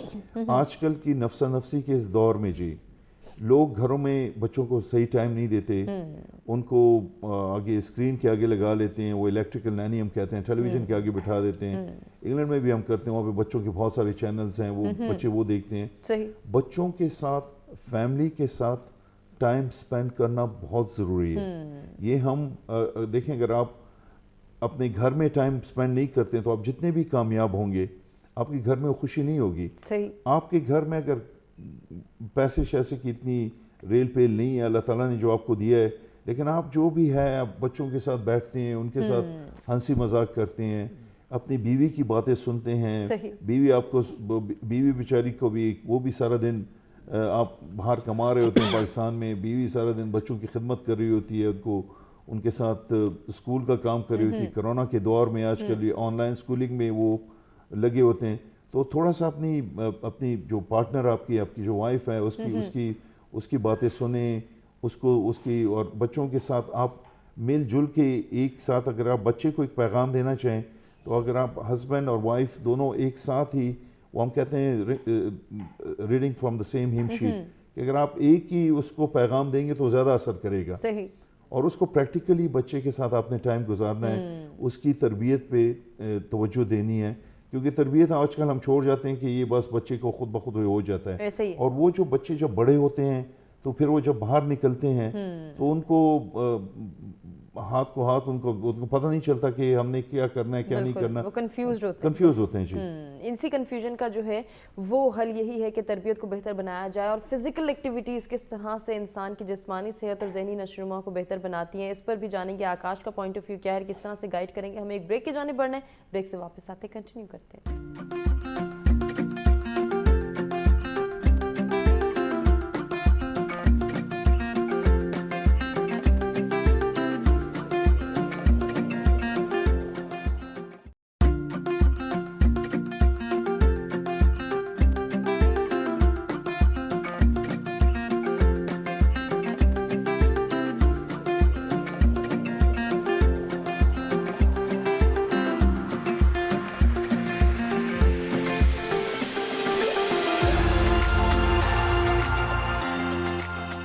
آج کل کی نفسا نفسی کے اس دور میں جی, لوگ گھروں میں بچوں کو صحیح ٹائم نہیں دیتے, ان کو آگے اسکرین کے آگے لگا لیتے ہیں, وہ الیکٹریکل نینی ہم کہتے ہیں, ٹیلی ویژن کے آگے بٹھا دیتے ہیں. انگلینڈ میں بھی ہم کرتے ہیں, وہاں پہ بچوں کے بہت سارے چینلز ہیں, وہ بچے وہ دیکھتے ہیں. بچوں کے ساتھ, فیملی کے ساتھ ٹائم سپینڈ کرنا بہت ضروری ہے. یہ ہم دیکھیں, اگر آپ اپنے گھر میں ٹائم سپینڈ نہیں کرتے ہیں تو آپ جتنے بھی کامیاب ہوں گے, آپ کے گھر میں وہ خوشی نہیں ہوگی. آپ کے گھر میں اگر پیسے شیسے کی اتنی ریل پیل نہیں ہے, اللہ تعالیٰ نے جو آپ کو دیا ہے, لیکن آپ جو بھی ہے آپ بچوں کے ساتھ بیٹھتے ہیں, ان کے ساتھ ہنسی مذاق کرتے ہیں, اپنی بیوی کی باتیں سنتے ہیں. بیوی آپ کو, بیوی بیچاری کو بھی, وہ بھی سارا دن آپ باہر کما رہے ہوتے ہیں پاکستان میں, بیوی سارا دن بچوں کی خدمت کر رہی ہوتی ہے, ان کو ان کے ساتھ اسکول کا کام کر رہی تھی. کرونا کے دور میں آج کل یہ آن لائن اسکولنگ میں وہ لگے ہوتے ہیں. تو تھوڑا سا اپنی جو پارٹنر آپ کی جو وائف ہے اس کی باتیں سنیں, اس کی اور بچوں کے ساتھ آپ مل جل کے ایک ساتھ, اگر آپ بچے کو ایک پیغام دینا چاہیں تو اگر آپ ہسبینڈ اور وائف دونوں ایک ساتھ ہی, وہ ہم کہتے ہیں reading from the same ham sheet, کہ اگر آپ ایک ہی اس کو پیغام دیں گے تو زیادہ اثر کرے گا.
صحیح.
اور اس کو پریکٹیکلی بچے کے ساتھ آپ نے ٹائم گزارنا ہے, اس کی تربیت پہ توجہ دینی ہے, کیونکہ تربیت آج کل ہم چھوڑ جاتے ہیں کہ یہ بس بچے کو خود بخود ہو جاتا ہے. اور وہ جو بچے جب بڑے ہوتے ہیں تو پھر وہ جب باہر نکلتے ہیں تو ان کو ہاتھ کو ہاتھ ان کو پتہ نہیں چلتا کہ ہم نے کیا کرنا ہے کیا نہیں کرنا,
وہ
کنفیوز ہوتے ہیں. جی,
اسی کنفیوژن کا جو ہے وہ حل یہی ہے کہ تربیت کو بہتر بنایا جائے, اور فزیکل ایکٹیویٹیز کس طرح سے انسان کی جسمانی صحت اور ذہنی نشوونما کو بہتر بناتی ہیں, اس پر بھی جانیں گے آکاش کا پوائنٹ آف ویو کیا ہے, کس طرح سے گائیڈ کریں گے. ہمیں ایک بریک کی جانب بڑھنا ہے, بریک سے واپس آتے کنٹینیو کرتے ہیں.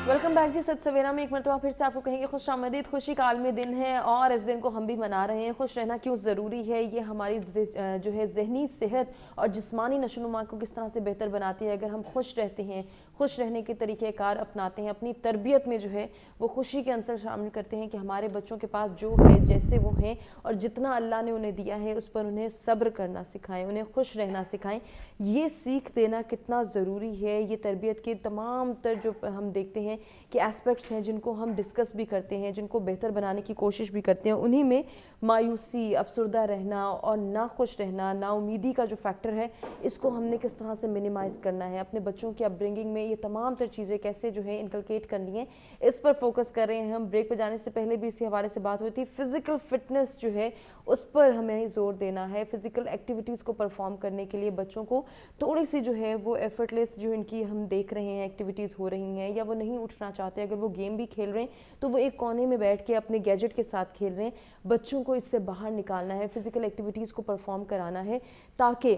ویلکم بیک جی. سچ سویرا میں ایک مرتبہ پھر سے آپ کو کہیں گے خوش آمدید. خوشی کا عالمی دن ہے اور اس دن کو ہم بھی منا رہے ہیں. خوش رہنا کیوں ضروری ہے, یہ ہماری جو ہے ذہنی صحت اور جسمانی نشوونما کو کس طرح سے بہتر بناتی ہے. اگر ہم خوش رہتے ہیں, خوش رہنے کے طریقہ کار اپناتے ہیں, اپنی تربیت میں جو ہے وہ خوشی کے عنصر شامل کرتے ہیں کہ ہمارے بچوں کے پاس جو ہے جیسے وہ ہیں اور جتنا اللہ نے انہیں دیا ہے اس پر انہیں صبر کرنا سکھائیں, انہیں خوش رہنا سکھائیں. یہ سیکھ دینا کتنا ضروری ہے. یہ تربیت کے تمام تر جو ہم دیکھتے ہیں کہ ایسپیکٹس ہیں جن کو ہم ڈسکس بھی کرتے ہیں, جن کو بہتر بنانے کی کوشش بھی کرتے ہیں, انہی میں مایوسی, افسردہ رہنا اور ناخوش رہنا, نا امیدی کا جو فیکٹر ہے اس کو ہم نے کس طرح سے منیمائز کرنا ہے. اپنے بچوں کی اپ برنگنگ میں یہ تمام تر چیزیں کیسے جو ہے انکلکیٹ کرنی ہے, اس پر فوکس کر رہے ہیں ہم. بریک پہ جانے سے پہلے بھی اسی حوالے سے بات ہوئی تھی. فزیکل فٹنس جو ہے اس پر ہمیں زور دینا ہے. فزیکل ایکٹیویٹیز کو پرفارم کرنے کے لیے بچوں کو تھوڑی سی جو ہے وہ ایفرٹ لیس جو ان کی ہم دیکھ رہے ہیں ایکٹیویٹیز ہو رہی ہیں, یا وہ نہیں اٹھنا چاہتے, اگر وہ گیم بھی کھیل رہے ہیں تو وہ ایک کونے میں بیٹھ کے اپنے گیجٹ کے ساتھ کھیل رہے ہیں. بچوں کو اس سے باہر نکالنا ہے, فزیکل ایکٹیویٹیز کو پرفارم کرانا ہے تاکہ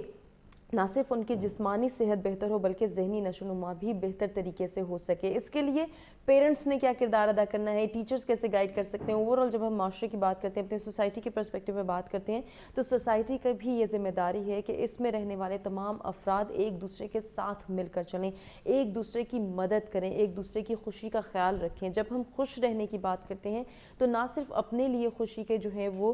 نہ صرف ان کی جسمانی صحت بہتر ہو بلکہ ذہنی نشوونما بھی بہتر طریقے سے ہو سکے. اس کے لیے پیرنٹس نے کیا کردار ادا کرنا ہے, ٹیچرز کیسے گائیڈ کر سکتے ہیں. اوورآل جب ہم معاشرے کی بات کرتے ہیں, اپنے سوسائٹی کے پرسپیکٹو میں بات کرتے ہیں, تو سوسائٹی کا بھی یہ ذمہ داری ہے کہ اس میں رہنے والے تمام افراد ایک دوسرے کے ساتھ مل کر چلیں, ایک دوسرے کی مدد کریں, ایک دوسرے کی خوشی کا خیال رکھیں. جب ہم خوش رہنے کی بات کرتے ہیں تو نہ صرف اپنے لیے خوشی کے جو ہے وہ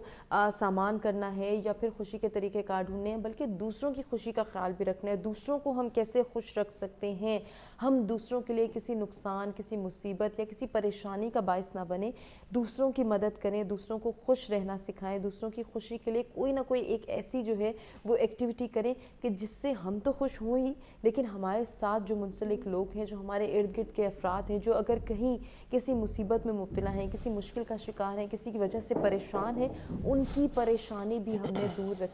سامان کرنا ہے یا پھر خوشی کے طریقے کار ڈھونڈنے ہیں, بلکہ دوسروں کی خوشی کا خیال بھی رکھنا ہے. دوسروں کو ہم کیسے خوش رکھ سکتے ہیں, ہم دوسروں کے لیے کسی نقصان, کسی مصیبت یا کسی پریشانی کا باعث نہ بنے, دوسروں کی مدد کریں, دوسروں کو خوش رہنا سکھائیں, دوسروں کی خوشی کے لیے کوئی نہ کوئی ایک ایسی جو ہے وہ ایکٹیویٹی کریں کہ جس سے ہم تو خوش ہوں ہی, لیکن ہمارے ساتھ جو منسلک لوگ ہیں, جو ہمارے ارد گرد کے افراد ہیں, جو اگر کہیں کسی مصیبت میں مبتلا ہیں, کسی مشکل کا شکار ہیں, کسی کی وجہ سے پریشان ہیں, ان کی پریشانی بھی ہم نے دور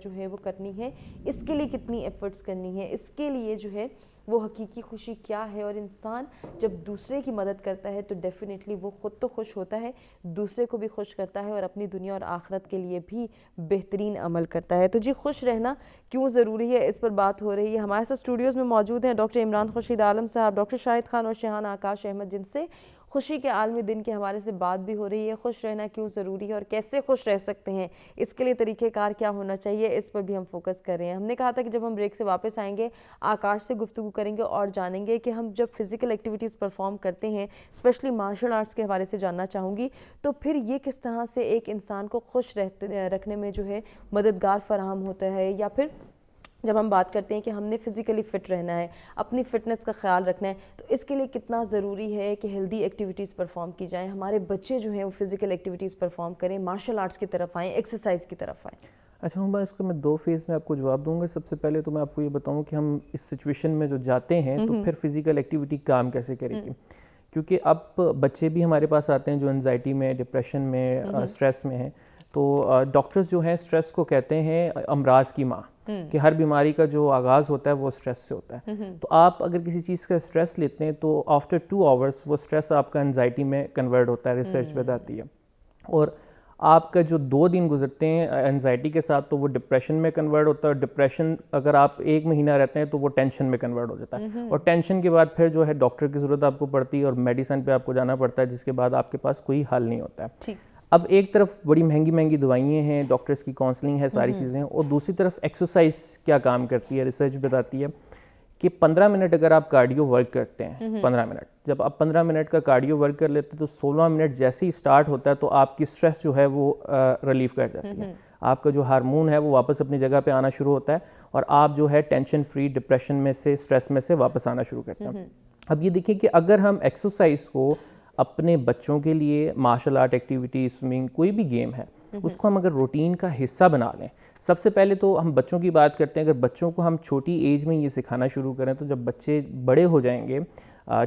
جو ہے وہ کرنی ہے. اس کے لیے کتنی ایفرٹس کرنی ہے, اس کے لیے جو ہے وہ حقیقی خوشی کیا ہے. اور انسان جب دوسرے کی مدد کرتا ہے تو ڈیفینیٹلی وہ خود تو خوش ہوتا ہے, دوسرے کو بھی خوش کرتا ہے اور اپنی دنیا اور آخرت کے لیے بھی بہترین عمل کرتا ہے. تو جی خوش رہنا کیوں ضروری ہے, اس پر بات ہو رہی ہے. ہمارے ساتھ اسٹوڈیوز میں موجود ہیں ڈاکٹر عمران خورشید عالم صاحب, ڈاکٹر شاہد خان اور شیہان آکاش احمد, جن سے خوشی کے عالمی دن کے حوالے سے بات بھی ہو رہی ہے. خوش رہنا کیوں ضروری ہے اور کیسے خوش رہ سکتے ہیں, اس کے لیے طریقہ کار کیا ہونا چاہیے, اس پر بھی ہم فوکس کر رہے ہیں. ہم نے کہا تھا کہ جب ہم بریک سے واپس آئیں گے آکاش سے گفتگو کریں گے اور جانیں گے کہ ہم جب فزیکل ایکٹیویٹیز پرفارم کرتے ہیں, اسپیشلی مارشل آرٹس کے حوالے سے جاننا چاہوں گی, تو پھر یہ کس طرح سے ایک انسان کو خوش رکھنے میں جو ہے مددگار فراہم ہوتا ہے. یا پھر جب ہم بات کرتے ہیں کہ ہم نے فزیکلی فٹ رہنا ہے, اپنی فٹنس کا خیال رکھنا ہے, تو اس کے لیے کتنا ضروری ہے کہ ہیلدی ایکٹیویٹیز پرفارم کی جائیں, ہمارے بچے جو ہیں وہ فزیکل ایکٹیویٹیز پرفارم کریں, مارشل آرٹس کی طرف آئیں, ایکسرسائز کی طرف آئیں.
اچھا ہوں, اس کو میں 2 فیز میں آپ کو جواب دوں گا. سب سے پہلے تو میں آپ کو یہ بتاؤں کہ ہم اس سچویشن میں جو جاتے ہیں تو پھر فزیکل ایکٹیویٹی کام کیسے کرے گی, کیونکہ اب بچے بھی ہمارے پاس آتے ہیں جو انزائٹی میں، ڈپریشن میں، اسٹریس میں ہیں. تو ڈاکٹرز جو ہیں اسٹریس کو کہتے ہیں امراض کی ماں، کہ ہر بیماری کا جو آغاز ہوتا ہے وہ اسٹریس سے ہوتا ہے. تو آپ اگر کسی چیز کا اسٹریس لیتے ہیں تو آفٹر 2 آورس وہ اسٹریس آپ کا انزائٹی میں کنورٹ ہوتا ہے، ریسرچ بتاتی ہے. اور آپ کا جو 2 دن گزرتے ہیں انزائٹی کے ساتھ تو وہ ڈپریشن میں کنورٹ ہوتا ہے. اور ڈپریشن اگر آپ 1 مہینہ رہتے ہیں تو وہ ٹینشن میں کنورٹ ہو جاتا ہے. اور ٹینشن کے بعد پھر جو ہے ڈاکٹر کی ضرورت آپ کو پڑتی ہے اور میڈیسن پہ آپ کو جانا پڑتا ہے، جس کے بعد آپ کے پاس کوئی حل نہیں ہوتا ہے. اب ایک طرف بڑی مہنگی مہنگی دوائیں ہیں، ڈاکٹرز کی کاؤنسلنگ ہے، ساری چیزیں ہیں، اور دوسری طرف ایکسرسائز کیا کام کرتی ہے. ریسرچ بتاتی ہے کہ 15 منٹ اگر آپ کارڈیو ورک کرتے ہیں، 15 منٹ جب آپ 15 منٹ کا کارڈیو ورک کر لیتے ہیں تو 16 منٹ جیسے ہی اسٹارٹ ہوتا ہے تو آپ کی اسٹریس جو ہے وہ ریلیف کر جاتی ہے. آپ کا جو ہارمون ہے وہ واپس اپنی جگہ پہ آنا شروع ہوتا ہے اور آپ جو ہے ٹینشن فری، ڈپریشن میں سے، اسٹریس میں سے واپس آنا شروع کرتے ہیں. اب یہ دیکھیں کہ اگر ہم ایکسرسائز کو اپنے بچوں کے لیے، مارشل آرٹ ایکٹیویٹی، سوئمنگ، کوئی بھی گیم ہے، اس کو ہم اگر روٹین کا حصہ بنا لیں. سب سے پہلے تو ہم بچوں کی بات کرتے ہیں. اگر بچوں کو ہم چھوٹی ایج میں یہ سکھانا شروع کریں تو جب بچے بڑے ہو جائیں گے،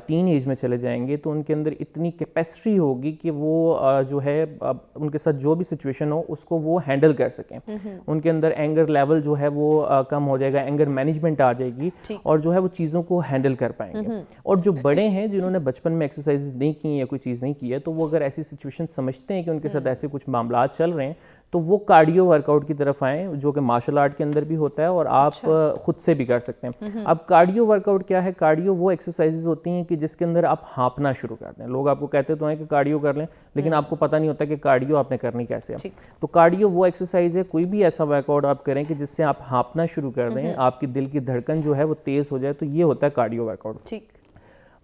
ٹین ایج میں چلے جائیں گے، تو ان کے اندر اتنی کیپیسٹی ہوگی کہ وہ جو ہے ان کے ساتھ جو بھی سچویشن ہو اس کو وہ ہینڈل کر سکیں. ان کے اندر اینگر لیول جو ہے وہ کم ہو جائے گا، اینگر مینجمنٹ آ جائے گی، اور جو ہے وہ چیزوں کو ہینڈل کر پائیں گے. اور جو بڑے ہیں جنہوں نے بچپن میں ایکسرسائز نہیں کی یا کوئی چیز نہیں کی ہے، تو وہ اگر ایسی سچویشن سمجھتے ہیں کہ ان کے ساتھ ایسے کچھ معاملات چل رہے ہیں تو وہ کارڈیو ورک آؤٹ کی طرف آئیں، جو کہ مارشل آرٹ کے اندر بھی ہوتا ہے اور آپ خود سے بھی کر سکتے ہیں. اب کارڈیو ورک آؤٹ کیا ہے؟ کارڈیو وہ ایکسرسائزز ہوتی ہیں کہ جس کے اندر آپ ہانپنا شروع کر دیں. لوگ آپ کو کہتے تو ہیں کہ کارڈیو کر لیں، لیکن آپ کو پتہ نہیں ہوتا کہ کارڈیو آپ نے کرنی کیسے ہے. تو کارڈیو وہ ایکسرسائز ہے، کوئی بھی ایسا ورک آؤٹ آپ کریں کہ جس سے آپ ہانپنا شروع کر دیں، آپ کی دل کی دھڑکن جو ہے وہ تیز ہو جائے، تو یہ ہوتا ہے cardio workout.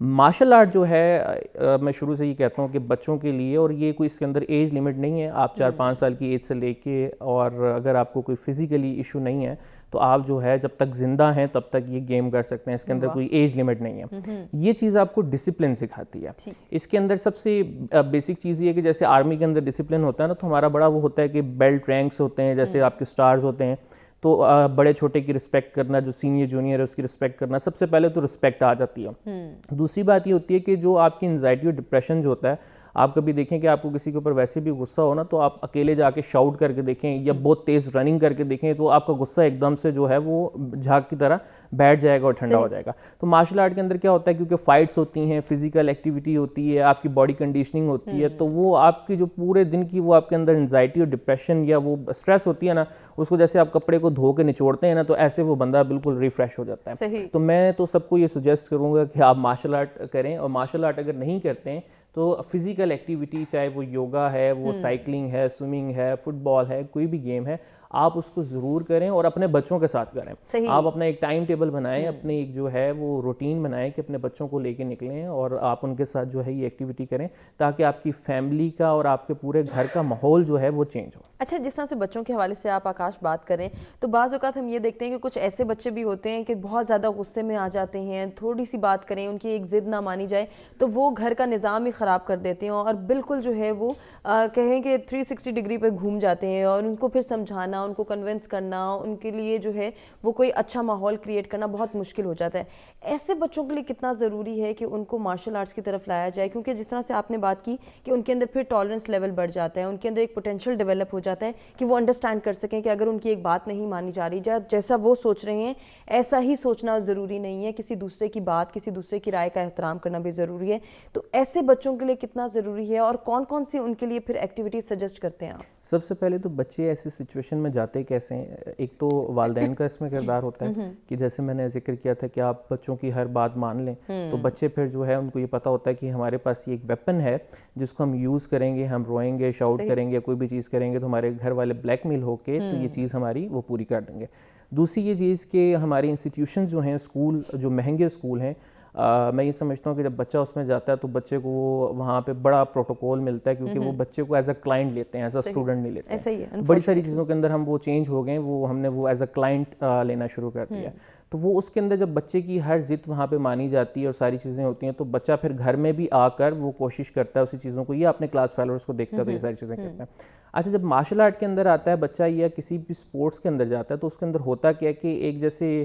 Martial art جو ہے میں شروع سے یہ کہتا ہوں کہ بچوں کے لیے، اور یہ کوئی اس کے اندر ایج لیمٹ نہیں ہے. آپ 4-5 سال کی ایج سے لے کے، اور اگر آپ کو کوئی فزیکلی ایشو نہیں ہے تو آپ جو ہے جب تک زندہ ہیں تب تک یہ گیم کر سکتے ہیں. اس کے اندر کوئی ایج لیمٹ نہیں ہے. یہ چیز آپ کو ڈسپلن سکھاتی ہے. اس کے اندر سب سے بیسک چیز یہ ہے کہ جیسے آرمی کے اندر ڈسپلن ہوتا ہے نا، تو ہمارا بڑا وہ ہوتا ہے کہ بیلٹ رینکس ہوتے ہیں، جیسے آپ کے سٹارز ہوتے ہیں، تو بڑے چھوٹے کی رسپیکٹ کرنا، جو سینئر جونیئر ہے اس کی رسپیکٹ کرنا، سب سے پہلے تو رسپیکٹ آ جاتی ہے. دوسری بات یہ ہوتی ہے کہ جو آپ کی انزائٹی اور ڈپریشن جو ہوتا ہے، آپ کبھی دیکھیں کہ آپ کو کسی کے اوپر ویسے بھی غصہ ہو نا، تو آپ اکیلے جا کے شاؤٹ کر کے دیکھیں یا بہت تیز رننگ کر کے دیکھیں، تو آپ کا غصہ ایک دم سے جو ہے وہ جھاگ کی طرح بیٹھ جائے گا اور ٹھنڈا ہو جائے گا. تو مارشل آرٹ کے اندر کیا ہوتا ہے، کیونکہ فائٹس ہوتی ہیں، فزیکل ایکٹیویٹی ہوتی ہے، آپ کی باڈی کنڈیشننگ ہوتی ہے، تو وہ آپ کی جو پورے دن کی وہ آپ کے اندر انزائٹی اور ڈپریشن یا وہ اسٹریس ہوتی ہے نا، اس کو جیسے آپ کپڑے کو دھو کے نچوڑتے ہیں نا، تو ایسے وہ بندہ بالکل ریفریش ہو جاتا ہے. تو میں تو سب کو یہ سجیسٹ کروں گا کہ آپ مارشل آرٹ کریں. اور مارشل آرٹ اگر نہیں کرتے ہیں تو فزیکل ایکٹیویٹی، چاہے وہ یوگا ہے، وہ سائیکلنگ ہے، سوئمنگ ہے، فٹ بال ہے، کوئی بھی گیم ہے، آپ اس کو ضرور کریں اور اپنے بچوں کے ساتھ کریں. آپ اپنا ایک ٹائم ٹیبل بنائیں، اپنے ایک جو ہے وہ روٹین بنائیں کہ اپنے بچوں کو لے کے نکلیں اور آپ ان کے ساتھ جو ہے یہ ایکٹیویٹی کریں، تاکہ آپ کی فیملی کا اور آپ کے پورے گھر کا ماحول جو ہے وہ چینج ہو.
اچھا، جس طرح سے بچوں کے حوالے سے آپ آکاش بات کریں تو بعض اوقات ہم یہ دیکھتے ہیں کہ کچھ ایسے بچے بھی ہوتے ہیں کہ بہت زیادہ غصے میں آ جاتے ہیں، تھوڑی سی بات کریں، ان کی ایک ضد نہ مانی جائے تو وہ گھر کا نظام ہی خراب کر دیتے ہیں اور بالکل جو ہے وہ کہیں کہ 360 ڈگری پہ گھوم جاتے ہیں، اور ان کو پھر سمجھانا، ان کو کنونس کرنا، ان کے لیے جو ہے وہ کوئی اچھا ماحول کریٹ کرنا بہت مشکل ہو جاتا ہے. ایسے بچوں کے لیے کتنا ضروری ہے کہ ان کو مارشل آرٹس کی طرف لایا جائے؟ کیونکہ جس طرح سے آپ نے بات کی کہ ان کے اندر پھر ٹالرنس لیول بڑھ جاتا ہے، ان کے اندر ایک پوٹینشیل ڈیولپ ہو جاتا ہے کہ وہ انڈرسٹینڈ کر سکیں کہ اگر ان کی ایک بات نہیں مانی جا رہی، جیسا وہ سوچ رہے ہیں ایسا ہی سوچنا ضروری نہیں ہے، کسی دوسرے کی بات، کسی دوسرے کی رائے کا احترام کرنا بھی ضروری ہے. تو ایسے بچوں کے لیے کتنا ضروری ہے اور کون کون سی ان کے لیے پھر ایکٹیویٹی سجیسٹ کرتے ہیں آپ؟
سب سے پہلے تو بچے ایسی سچویشن میں جاتے کیسے ہیں؟ ایک تو والدین کا اس میں کردار ہوتا ہے کہ جیسے میں نے ذکر کیا تھا کہ آپ بچوں کی ہر بات مان لیں، تو بچے پھر جو ہے ان کو یہ پتہ ہوتا ہے کہ ہمارے پاس یہ ایک ویپن ہے جس کو ہم یوز کریں گے، ہم روئیں گے، شاؤٹ کریں گے، کوئی بھی چیز کریں گے تو ہمارے گھر والے بلیک میل ہو کے تو یہ چیز ہماری وہ پوری کر دیں گے. دوسری یہ چیز کہ ہماری انسٹیٹیوشن جو ہیں، اسکول جو مہنگے اسکول ہیں، میں یہ سمجھتا ہوں کہ جب بچہ اس میں جاتا ہے تو بچے کو وہاں پہ بڑا پروٹوکول ملتا ہے، کیونکہ وہ بچے کو ایز اے کلائنٹ لیتے ہیں، ایز اے اسٹوڈنٹ نہیں لیتے ہیں. بڑی ساری چیزوں کے اندر ہم وہ چینج ہو گئے، وہ ہم نے وہ ایز اے کلائنٹ لینا شروع کر دیا. تو وہ اس کے اندر جب بچے کی ہر ضد وہاں پہ مانی جاتی ہے اور ساری چیزیں ہوتی ہیں تو بچہ پھر گھر میں بھی آ کر وہ کوشش کرتا ہے اسی چیزوں کو، یہ اپنے کلاس فیلوز کو دیکھتا ہے تو یہ ساری چیزیں کرتا ہے. اچھا، جب مارشل آرٹ کے اندر آتا ہے بچہ یا کسی بھی اسپورٹس کے اندر جاتا ہے تو اس کے اندر ہوتا کیا ہے کہ ایک جیسے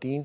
3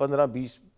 15-20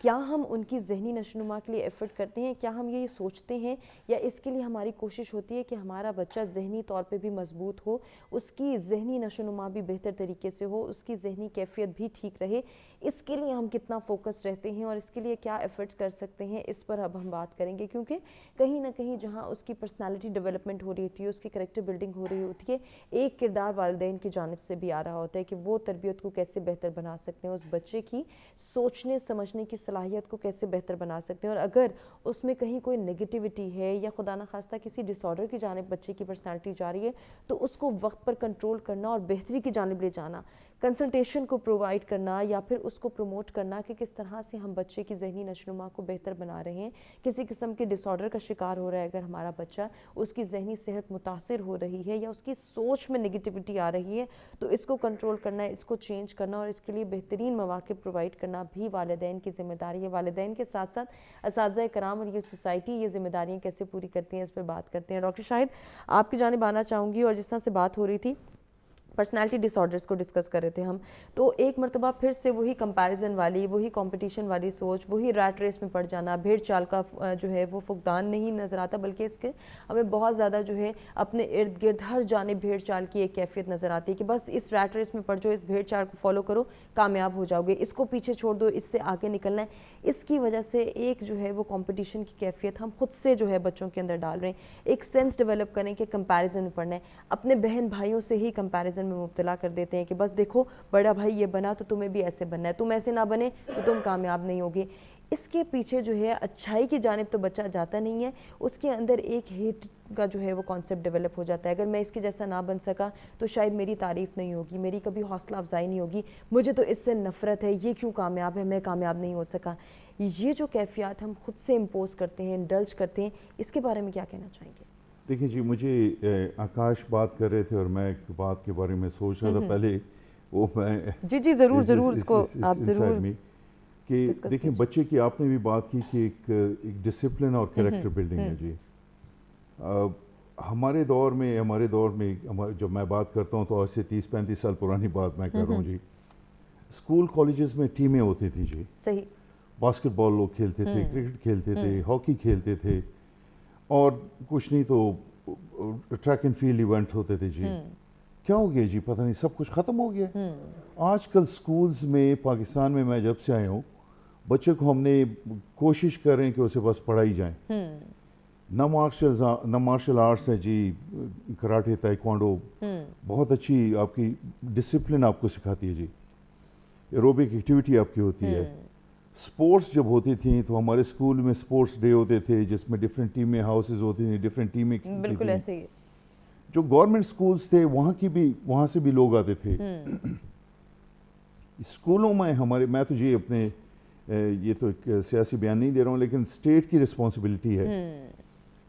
کیا ہم ان کی ذہنی نشوونما کے لیے ایفرٹ کرتے ہیں؟ کیا ہم یہ سوچتے ہیں یا اس کے لیے ہماری کوشش ہوتی ہے کہ ہمارا بچہ ذہنی طور پہ بھی مضبوط ہو, اس کی ذہنی نشوونما بھی بہتر طریقے سے ہو, اس کی ذہنی کیفیت بھی ٹھیک رہے؟ اس کے لیے ہم کتنا فوکس رہتے ہیں اور اس کے لیے کیا ایفرٹس کر سکتے ہیں, اس پر اب ہم بات کریں گے. کیونکہ کہیں نہ کہیں جہاں اس کی پرسنالٹی ڈیولپمنٹ ہو رہی ہوتی ہے, اس کی کریکٹر بلڈنگ ہو رہی ہوتی ہے, ایک کردار والدین کی جانب سے بھی آ رہا ہوتا ہے کہ وہ تربیت کو کیسے بہتر بنا سکتے ہیں, اس بچے کی سوچنے سمجھنے کی صلاحیت کو کیسے بہتر بنا سکتے ہیں. اور اگر اس میں کہیں کوئی نگیٹیوٹی ہے یا خدا نخواستہ کسی ڈس آرڈر کی جانب بچے کی پرسنالٹی جا رہی ہے, تو اس کو وقت پر کنٹرول کرنا اور بہتری کی جانب لے جانا, کنسلٹیشن کو پرووائڈ کرنا یا پھر اس کو پروموٹ کرنا کہ کس طرح سے ہم بچے کی ذہنی نشوونما کو بہتر بنا رہے ہیں. کسی قسم کے ڈس آرڈر کا شکار ہو رہا ہے اگر ہمارا بچہ, اس کی ذہنی صحت متاثر ہو رہی ہے یا اس کی سوچ میں نگیٹیوٹی آ رہی ہے, تو اس کو کنٹرول کرنا, اس کو چینج کرنا اور اس کے لیے بہترین مواقع پرووائڈ کرنا بھی والدین کی ذمہ داری ہے. والدین کے ساتھ ساتھ اساتذہ کرام اور یہ سوسائٹی یہ ذمہ داریاں کیسے پوری کرتی ہیں, اس پر بات کرتے ہیں. ڈاکٹر شاہد, آپ کی جانب آنا چاہوں گی. اور جس طرح سے بات ہو رہی تھی پرسنالٹی ڈس آرڈرز کو ڈسکس کر رہے تھے ہم, تو ایک مرتبہ پھر سے وہی کمپیریزن والی, وہی کمپٹیشن والی سوچ, وہی ریٹ ریس میں پڑ جانا, بھیڑ چال کا جو ہے وہ فقدان نہیں نظر آتا, بلکہ اس کے ہمیں بہت زیادہ جو ہے اپنے ارد گرد ہر جانب بھیڑ چال کی ایک کیفیت نظر آتی ہے کہ بس اس ریٹ ریس میں پڑ جاؤ, اس بھیڑ چال کو فالو کرو, کامیاب ہو جاؤ گے, اس کو پیچھے چھوڑ دو, اس سے آگے نکلنا ہے. اس کی وجہ سے ایک جو ہے وہ کمپٹیشن کی کیفیت ہم خود سے جو ہے بچوں کے اندر ڈال رہے ہیں. ایک سینس ڈیولپ کریں کہ کمپیریزن میں پڑھنا ہے, اپنے بہن بھائیوں سے ہی کمپیریزن میں مبتلا کر دیتے ہیں کہ بس دیکھو بڑا بھائی یہ بنا تو تمہیں بھی ایسے بننا ہے, تم ایسے نہ بنے تو تم کامیاب نہیں ہوگے. اس کے پیچھے جو ہے اچھائی کی جانب تو بچہ جاتا نہیں ہے, اس کے اندر ایک ہیٹ کا جو ہے وہ کانسیپٹ ڈیولپ ہو جاتا ہے. اگر میں اس کے جیسا نہ بن سکا تو شاید میری تعریف نہیں ہوگی, میری کبھی حوصلہ افزائی نہیں ہوگی, مجھے تو اس سے نفرت ہے, یہ کیوں کامیاب ہے, میں کامیاب نہیں ہو سکا. یہ جو کیفیات ہم خود سے امپوز کرتے ہیں, انڈلج کرتے ہیں, اس کے بارے میں کیا کہنا چاہیں گے؟
دیکھیں جی, مجھے آکاش بات کر رہے تھے اور میں ایک بات کے بارے میں سوچ رہا تھا پہلے, وہ میں
جی ضرور اس کو آپ ضرور
کہ دیکھیں بچے کی آپ نے بھی بات کی کہ ایک ڈسپلن اور کریکٹر بلڈنگ ہے. جی ہمارے دور میں جب میں بات کرتا ہوں تو آج سے 30-35 سال پرانی بات میں کر رہا ہوں. جی اسکول کالجز میں ٹیمیں ہوتی تھیں. جی صحیح, باسکٹ بال لوگ کھیلتے تھے, کرکٹ کھیلتے تھے, ہاکی کھیلتے تھے, اور کچھ نہیں تو ٹریک اینڈ فیلڈ ایونٹ ہوتے تھے. جی کیا ہو گیا جی, پتہ نہیں, سب کچھ ختم ہو گیا. آج کل سکولز میں پاکستان میں جب سے آیا ہوں, بچے کو ہم نے کوشش کر رہے ہیں کہ اسے بس پڑھائی جائیں. نہ مارشل آرٹس ہے جی, کراٹے, تائیکوانڈو, بہت اچھی آپ کی ڈسپلن آپ کو سکھاتی ہے. جی ایروبک ایکٹیویٹی آپ کی ہوتی ہے. سپورٹس جب ہوتی تھیں تو ہمارے اسکول میں سپورٹس ڈے ہوتے تھے جس میں ڈفرینٹ ٹیمیں ہاؤسز ہوتی تھیں, ڈفرینٹ ٹیمیں.
بالکل ایسے ہی.
جو گورنمنٹ سکولز تھے وہاں سے بھی لوگ آتے تھے. اسکولوں میں ہمارے, میں تو جی اپنے یہ تو ایک سیاسی بیان نہیں دے رہا ہوں, لیکن اسٹیٹ کی رسپانسبلٹی ہے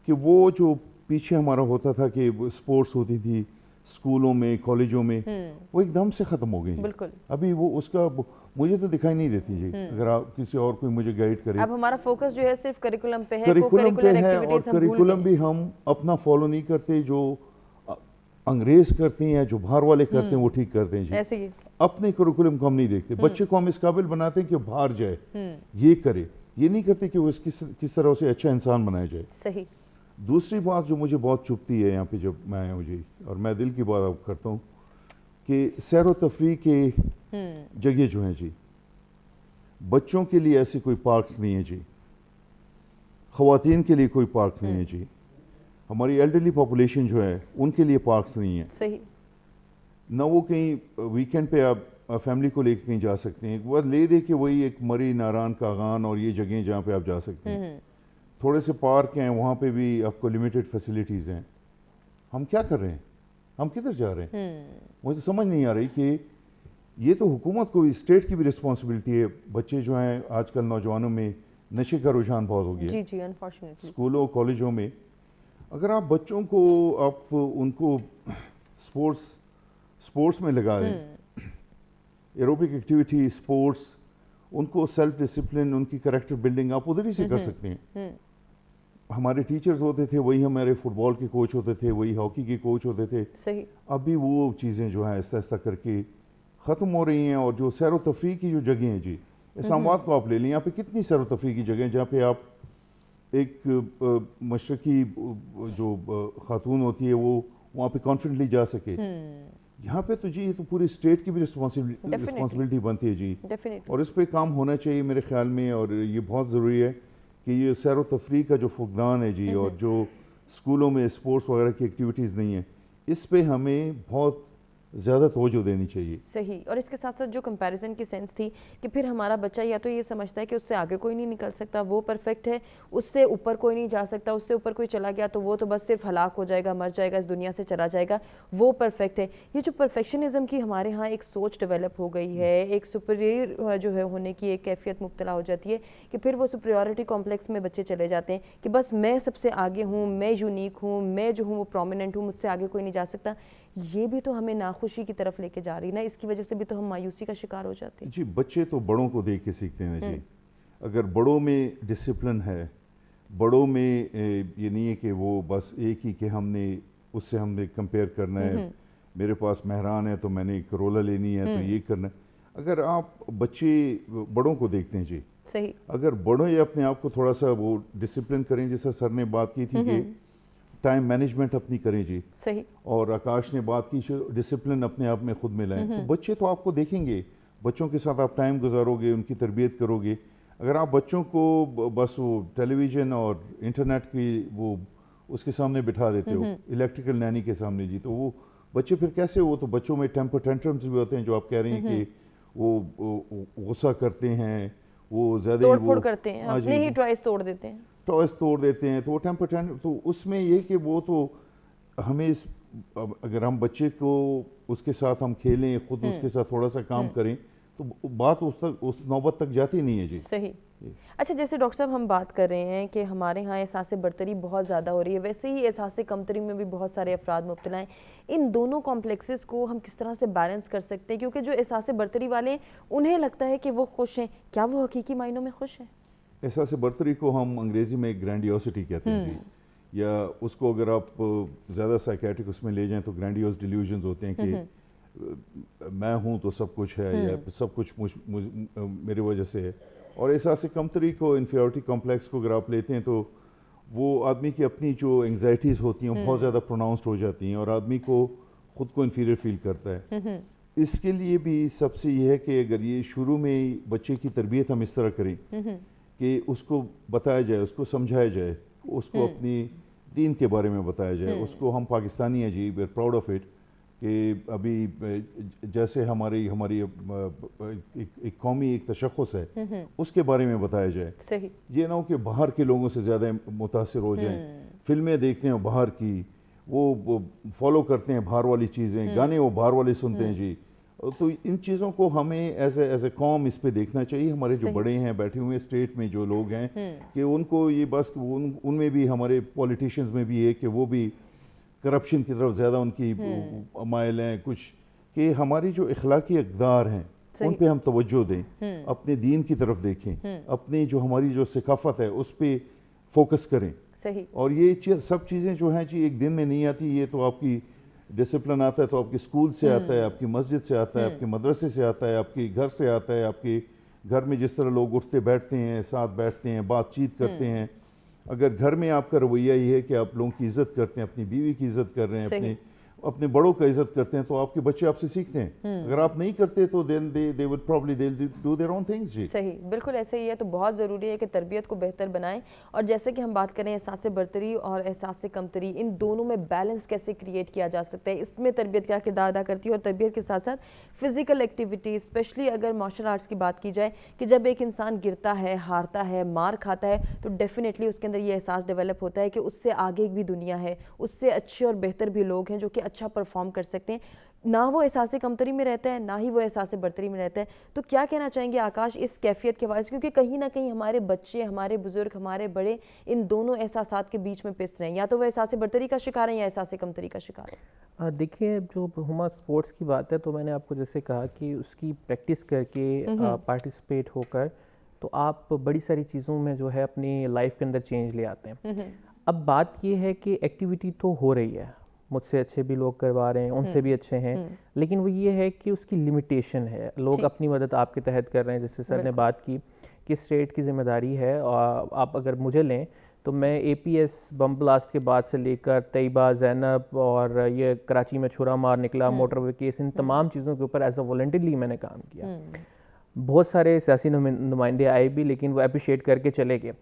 کہ وہ جو پیچھے ہمارا ہوتا تھا کہ سپورٹس ہوتی تھی اسکولوں میں, کالجوں میں, وہ ایک دم سے ختم ہو گئی. بالکل ابھی وہ اس کا مجھے تو دکھائی نہیں دیتی. جی اگر آپ کسی اور کوئی مجھے گائیڈ کرے.
اب ہمارا فوکس جو ہے صرف کریکولم پہ ہے,
کریکولم پہ ہے, اور کریکولم بھی ہم اپنا فالو نہیں کرتے. جو انگریز کرتے ہیں یا جو باہر والے کرتے ہیں وہ ٹھیک کرتے ہیں. جی ایسے ہی اپنے کریکولم کو ہم نہیں دیکھتے. بچے کو ہم اس قابل بناتے ہیں کہ باہر جائے, یہ کرے, یہ نہیں کرتے کہ وہ کس طرح اسے اچھا انسان بنایا جائے. صحیح. دوسری بات جو مجھے بہت چبھتی ہے یہاں پہ جب میں آیا ہوں جی, اور میں دل کی بات اب کرتا ہوں, کہ سیر و تفریح کے جگہ جو ہیں جی, بچوں کے لیے ایسے کوئی پارکس نہیں ہیں. جی خواتین کے لیے کوئی پارکس نہیں ہے. جی ہماری ایلڈرلی پاپولیشن جو ہے ان کے لیے پارکس نہیں ہیں. صحیح. نہ وہ کہیں ویکینڈ پہ آپ فیملی کو لے کے کہیں جا سکتے ہیں. وہ لے دے کے وہی ایک مری, ناران, کاغان اور یہ جگہیں جہاں پہ آپ جا سکتے ہیں. تھوڑے سے پارک ہیں, وہاں پہ بھی آپ کو لمیٹڈ فیسلٹیز ہیں. ہم کیا کر رہے ہیں, ہم کدھر جا رہے ہیں؟ مجھے سمجھ نہیں آ رہی کہ یہ تو حکومت کو بھی, اسٹیٹ کی بھی رسپانسبلٹی ہے. بچے جو ہیں آج کل نوجوانوں میں نشے کا رجحان بہت ہو گیا. جی انفارچونیٹلی اسکولوں کالجوں میں اگر آپ بچوں کو آپ ان کو سپورٹس میں لگا دیں, ایروبک ایکٹیویٹی, سپورٹس, ان کو سیلف ڈسپلن, ان کی کریکٹر بلڈنگ آپ ادھر ہی سے کر سکتے ہیں. ہمارے ٹیچرز ہوتے تھے وہی ہمارے فٹ بال کے کوچ ہوتے تھے, وہی ہاکی کے کوچ ہوتے تھے. صحیح. ابھی وہ چیزیں جو ہیں آہستہ آہستہ کر کے ختم ہو رہی ہیں. اور جو سیر و تفریح کی جو جگہیں ہیں جی, اسلام آباد کو آپ لے لیں, یہاں پہ کتنی سیر و تفریح کی جگہ ہیں جہاں پہ آپ ایک مشرقی جو خاتون ہوتی ہے وہ وہاں پہ کانفیڈنٹلی جا سکے. یہاں پہ تو جی یہ تو پوری اسٹیٹ کی بھی رسپانسبلٹی بنتی ہے جی, اور اس پہ کام ہونا چاہیے میرے خیال میں. اور یہ بہت ضروری ہے کہ یہ سیر و تفریح کا جو فقدان ہے جی, اور جو اسکولوں میں اسپورٹس وغیرہ کی ایکٹیویٹیز نہیں ہیں, اس پہ ہمیں بہت زیادہ توجہ دینی چاہیے.
صحیح. اور اس کے ساتھ ساتھ جو کمپیریزن کی سینس تھی کہ پھر ہمارا بچہ یا تو یہ سمجھتا ہے کہ اس سے آگے کوئی نہیں نکل سکتا, وہ پرفیکٹ ہے, اس سے اوپر کوئی نہیں جا سکتا, اس سے اوپر کوئی چلا گیا تو وہ تو بس صرف ہلاک ہو جائے گا, مر جائے گا, اس دنیا سے چلا جائے گا, وہ پرفیکٹ ہے. یہ جو پرفیکشنزم کی ہمارے ہاں ایک سوچ ڈیولپ ہو گئی ہے, ایک سپریئر جو ہے ہونے کی ایک کیفیت مبتلا ہو جاتی ہے کہ پھر وہ سپریورٹی کمپلیکس میں بچے چلے جاتے ہیں کہ بس میں سب سے آگے ہوں, میں یونیک ہوں, میں جو ہوں وہ پرومیننٹ ہوں, مجھ سے آگے کوئی نہیں جا سکتا. یہ بھی تو ہمیں ناخوشی کی طرف لے کے جا رہی نا, اس کی وجہ سے بھی تو ہم مایوسی کا شکار ہو جاتے ہیں.
جی بچے تو بڑوں کو دیکھ کے سیکھتے ہیں جی. اگر بڑوں میں ڈسپلن ہے, بڑوں میں یہ نہیں ہے کہ وہ بس ایک ہی کہ ہم نے اس سے ہم نے کمپیئر کرنا ہے, میرے پاس مہران ہے تو میں نے کرولا لینی ہے تو یہ کرنا ہے. اگر آپ بچے بڑوں کو دیکھتے ہیں جی,
صحیح,
اگر بڑوں اپنے آپ کو تھوڑا سا وہ ڈسپلن کریں, جیسا سر نے بات کی تھی کہ ٹائم مینجمنٹ اپنی کریں جی,
صحیح,
اور آکاش نے بات کی ڈسپلن اپنے آپ میں خود میں لائیں, تو بچے تو آپ کو دیکھیں گے, بچوں کے ساتھ آپ ٹائم گزارو گے, ان کی تربیت کرو گے. اگر آپ بچوں کو بس وہ ٹیلی ویژن اور انٹرنیٹ کی وہ اس کے سامنے بٹھا دیتے ہو, الیکٹریکل نینی کے سامنے جی, تو وہ بچے پھر کیسے, وہ تو بچوں میں ٹیمپر ٹینٹرمز بھی ہوتے ہیں جو آپ کہہ رہے ہیں کہ وہ غصہ کرتے ہیں, وہ زیادہ
توڑ پھوڑ کرتے ہیں, اپنے ہی ٹوائس توڑ دیتے ہیں,
توڑ دیتے ہیں, تو وہ ٹیمپر ٹینٹر. تو اس میں یہ کہ وہ تو ہمیں اگر ہم بچے کو اس کے ساتھ ہم کھیلیں, خود اس کے ساتھ تھوڑا سا کام کریں, تو بات اس نوبت تک جاتی نہیں ہے جی.
صحیح. اچھا, جیسے ڈاکٹر صاحب ہم بات کر رہے ہیں کہ ہمارے ہاں احساس برتری بہت زیادہ ہو رہی ہے, ویسے ہی احساس کمتری میں بھی بہت سارے افراد مبتلا ہیں. ان دونوں کمپلیکسز کو ہم کس طرح سے بیلنس کر سکتے ہیں, کیونکہ جو احساس برتری والے ہیں انہیں لگتا ہے کہ وہ خوش ہیں, کیا وہ حقیقی معنوں میں خوش ہیں؟
احساس برتری کو ہم انگریزی میں گرینڈیوسٹی کہتے ہیں جی, یا اس کو اگر آپ زیادہ سائیکیٹرک اس میں لے جائیں تو گرینڈیوس ڈیلیوژنز ہوتے ہیں کہ میں ہوں تو سب کچھ ہے, یا سب کچھ میرے وجہ سے ہے. اور احساس کمتری کو, انفیریورٹی کمپلیکس کو اگر آپ لیتے ہیں تو وہ آدمی کی اپنی جو انگزائٹیز ہوتی ہیں وہ بہت زیادہ پروناؤنسڈ ہو جاتی ہیں, اور آدمی کو خود کو انفیریئر فیل کرتا ہے. اس کے لیے بھی سب سے یہ ہے کہ اگر یہ شروع میں بچے کی تربیت ہم اس طرح کریں کہ اس کو بتایا جائے, اس کو سمجھایا جائے, اس کو اپنی دین کے بارے میں بتایا جائے, اس کو ہم پاکستانی ہیں جی, we are proud of it, کہ ابھی جیسے ہماری ایک قومی ایک تشخص ہے اس کے بارے میں بتایا جائے.
صحیح.
یہ نہ ہو کہ باہر کے لوگوں سے زیادہ متاثر ہو جائیں, فلمیں دیکھتے ہیں باہر کی, وہ فالو کرتے ہیں باہر والی چیزیں, گانے وہ باہر والے سنتے ہیں جی. تو ان چیزوں کو ہمیں ایز اے قوم اس پہ دیکھنا چاہیے. ہمارے جو بڑے ہیں بیٹھے ہوئے اسٹیٹ میں جو لوگ ہیں, کہ ان کو یہ بس ان میں بھی, ہمارے پولیٹیشنز میں بھی ہے کہ وہ بھی کرپشن کی طرف زیادہ ان کی مائل ہیں کچھ, کہ ہماری جو اخلاقی اقدار ہیں ان پہ ہم توجہ دیں, اپنے دین کی طرف دیکھیں, اپنی جو ہماری جو ثقافت ہے اس پہ فوکس کریں.
صحیح.
اور یہ سب چیزیں جو ہیں جی ایک دن میں نہیں آتی, یہ تو آپ کی ڈسپلن آتا ہے تو آپ کے اسکول سے آتا ہے, آپ کی مسجد سے آتا ہے, آپ کے مدرسے سے آتا ہے, آپ کے گھر سے آتا ہے, آپ کے گھر میں جس طرح لوگ اٹھتے بیٹھتے ہیں, ساتھ بیٹھتے ہیں, بات چیت کرتے ہیں. اگر گھر میں آپ کا رویہ یہ ہے کہ آپ لوگوں کی عزت کرتے ہیں, اپنی بیوی کی عزت کر رہے ہیں, اپنے بڑوں کا عزت کرتے ہیں, تو آپ کے بچے آپ سے سیکھتے ہیں. اگر آپ نہیں کرتے تو then they would probably they'll do their own things جی.
صحیح, بالکل ایسے ہی ہے. تو بہت ضروری ہے کہ تربیت کو بہتر بنائیں, اور جیسے کہ ہم بات کریں احساس برتری اور احساس کمتری, ان دونوں میں بیلنس کیسے کریٹ کیا جا سکتا ہے, اس میں تربیت کیا کردار ادا کرتی ہے. اور تربیت کے ساتھ ساتھ فزیکل ایکٹیویٹی, اسپیشلی اگر مارشل آرٹس کی بات کی جائے کہ جب ایک انسان گرتا ہے, ہارتا ہے, مار کھاتا ہے, تو ڈیفینیٹلی اس کے اندر یہ احساس ڈیولپ ہوتا ہے کہ اس سے آگے بھی دنیا ہے, اس سے اچھے اور بہتر بھی لوگ ہیں جو کہ اچھا پرفارم کر سکتے ہیں. نہ وہ احساس کمتری میں رہتا ہے, نہ ہی وہ احساس برتری میں رہتا ہے. تو کیا کہنا چاہیں گے آکاش اس کیفیت کے حوالے سے, کیونکہ کہیں نہ کہیں ہمارے بچے, ہمارے بزرگ, ہمارے بڑے ان دونوں احساسات کے بیچ میں پس رہے ہیں, یا تو وہ احساس برتری کا شکار ہیں یا احساس کمتری کا شکار ہیں.
دیکھیے, جو ہما اسپورٹس کی بات ہے تو میں نے آپ کو جیسے کہا کہ اس کی پریکٹس کر کے, پارٹیسپیٹ ہو کر, تو آپ بڑی ساری چیزوں میں جو ہے اپنی لائف کے اندر چینج لے آتے ہیں. اب بات یہ ہے کہ ایکٹیویٹی تو ہو رہی ہے, مجھ سے اچھے بھی لوگ کروا رہے ہیں, ان سے بھی اچھے ہیں, لیکن وہ یہ ہے کہ اس کی لمیٹیشن ہے. لوگ اپنی مدد آپ کے تحت کر رہے ہیں, جیسے سر نے بات کی کہ اسٹیٹ کی ذمہ داری ہے. آپ اگر مجھے لیں تو میں اے پی ایس بم بلاسٹ کے بعد سے لے کر طیبہ, زینب اور یہ کراچی میں چھرا مار نکلا, موٹر وے کیس, ان تمام چیزوں کے اوپر ایز اے والنٹرلی میں نے کام کیا. بہت سارے سیاسی نمائندے آئے بھی, لیکن وہ اپریشیٹ کر کے چلے گئے.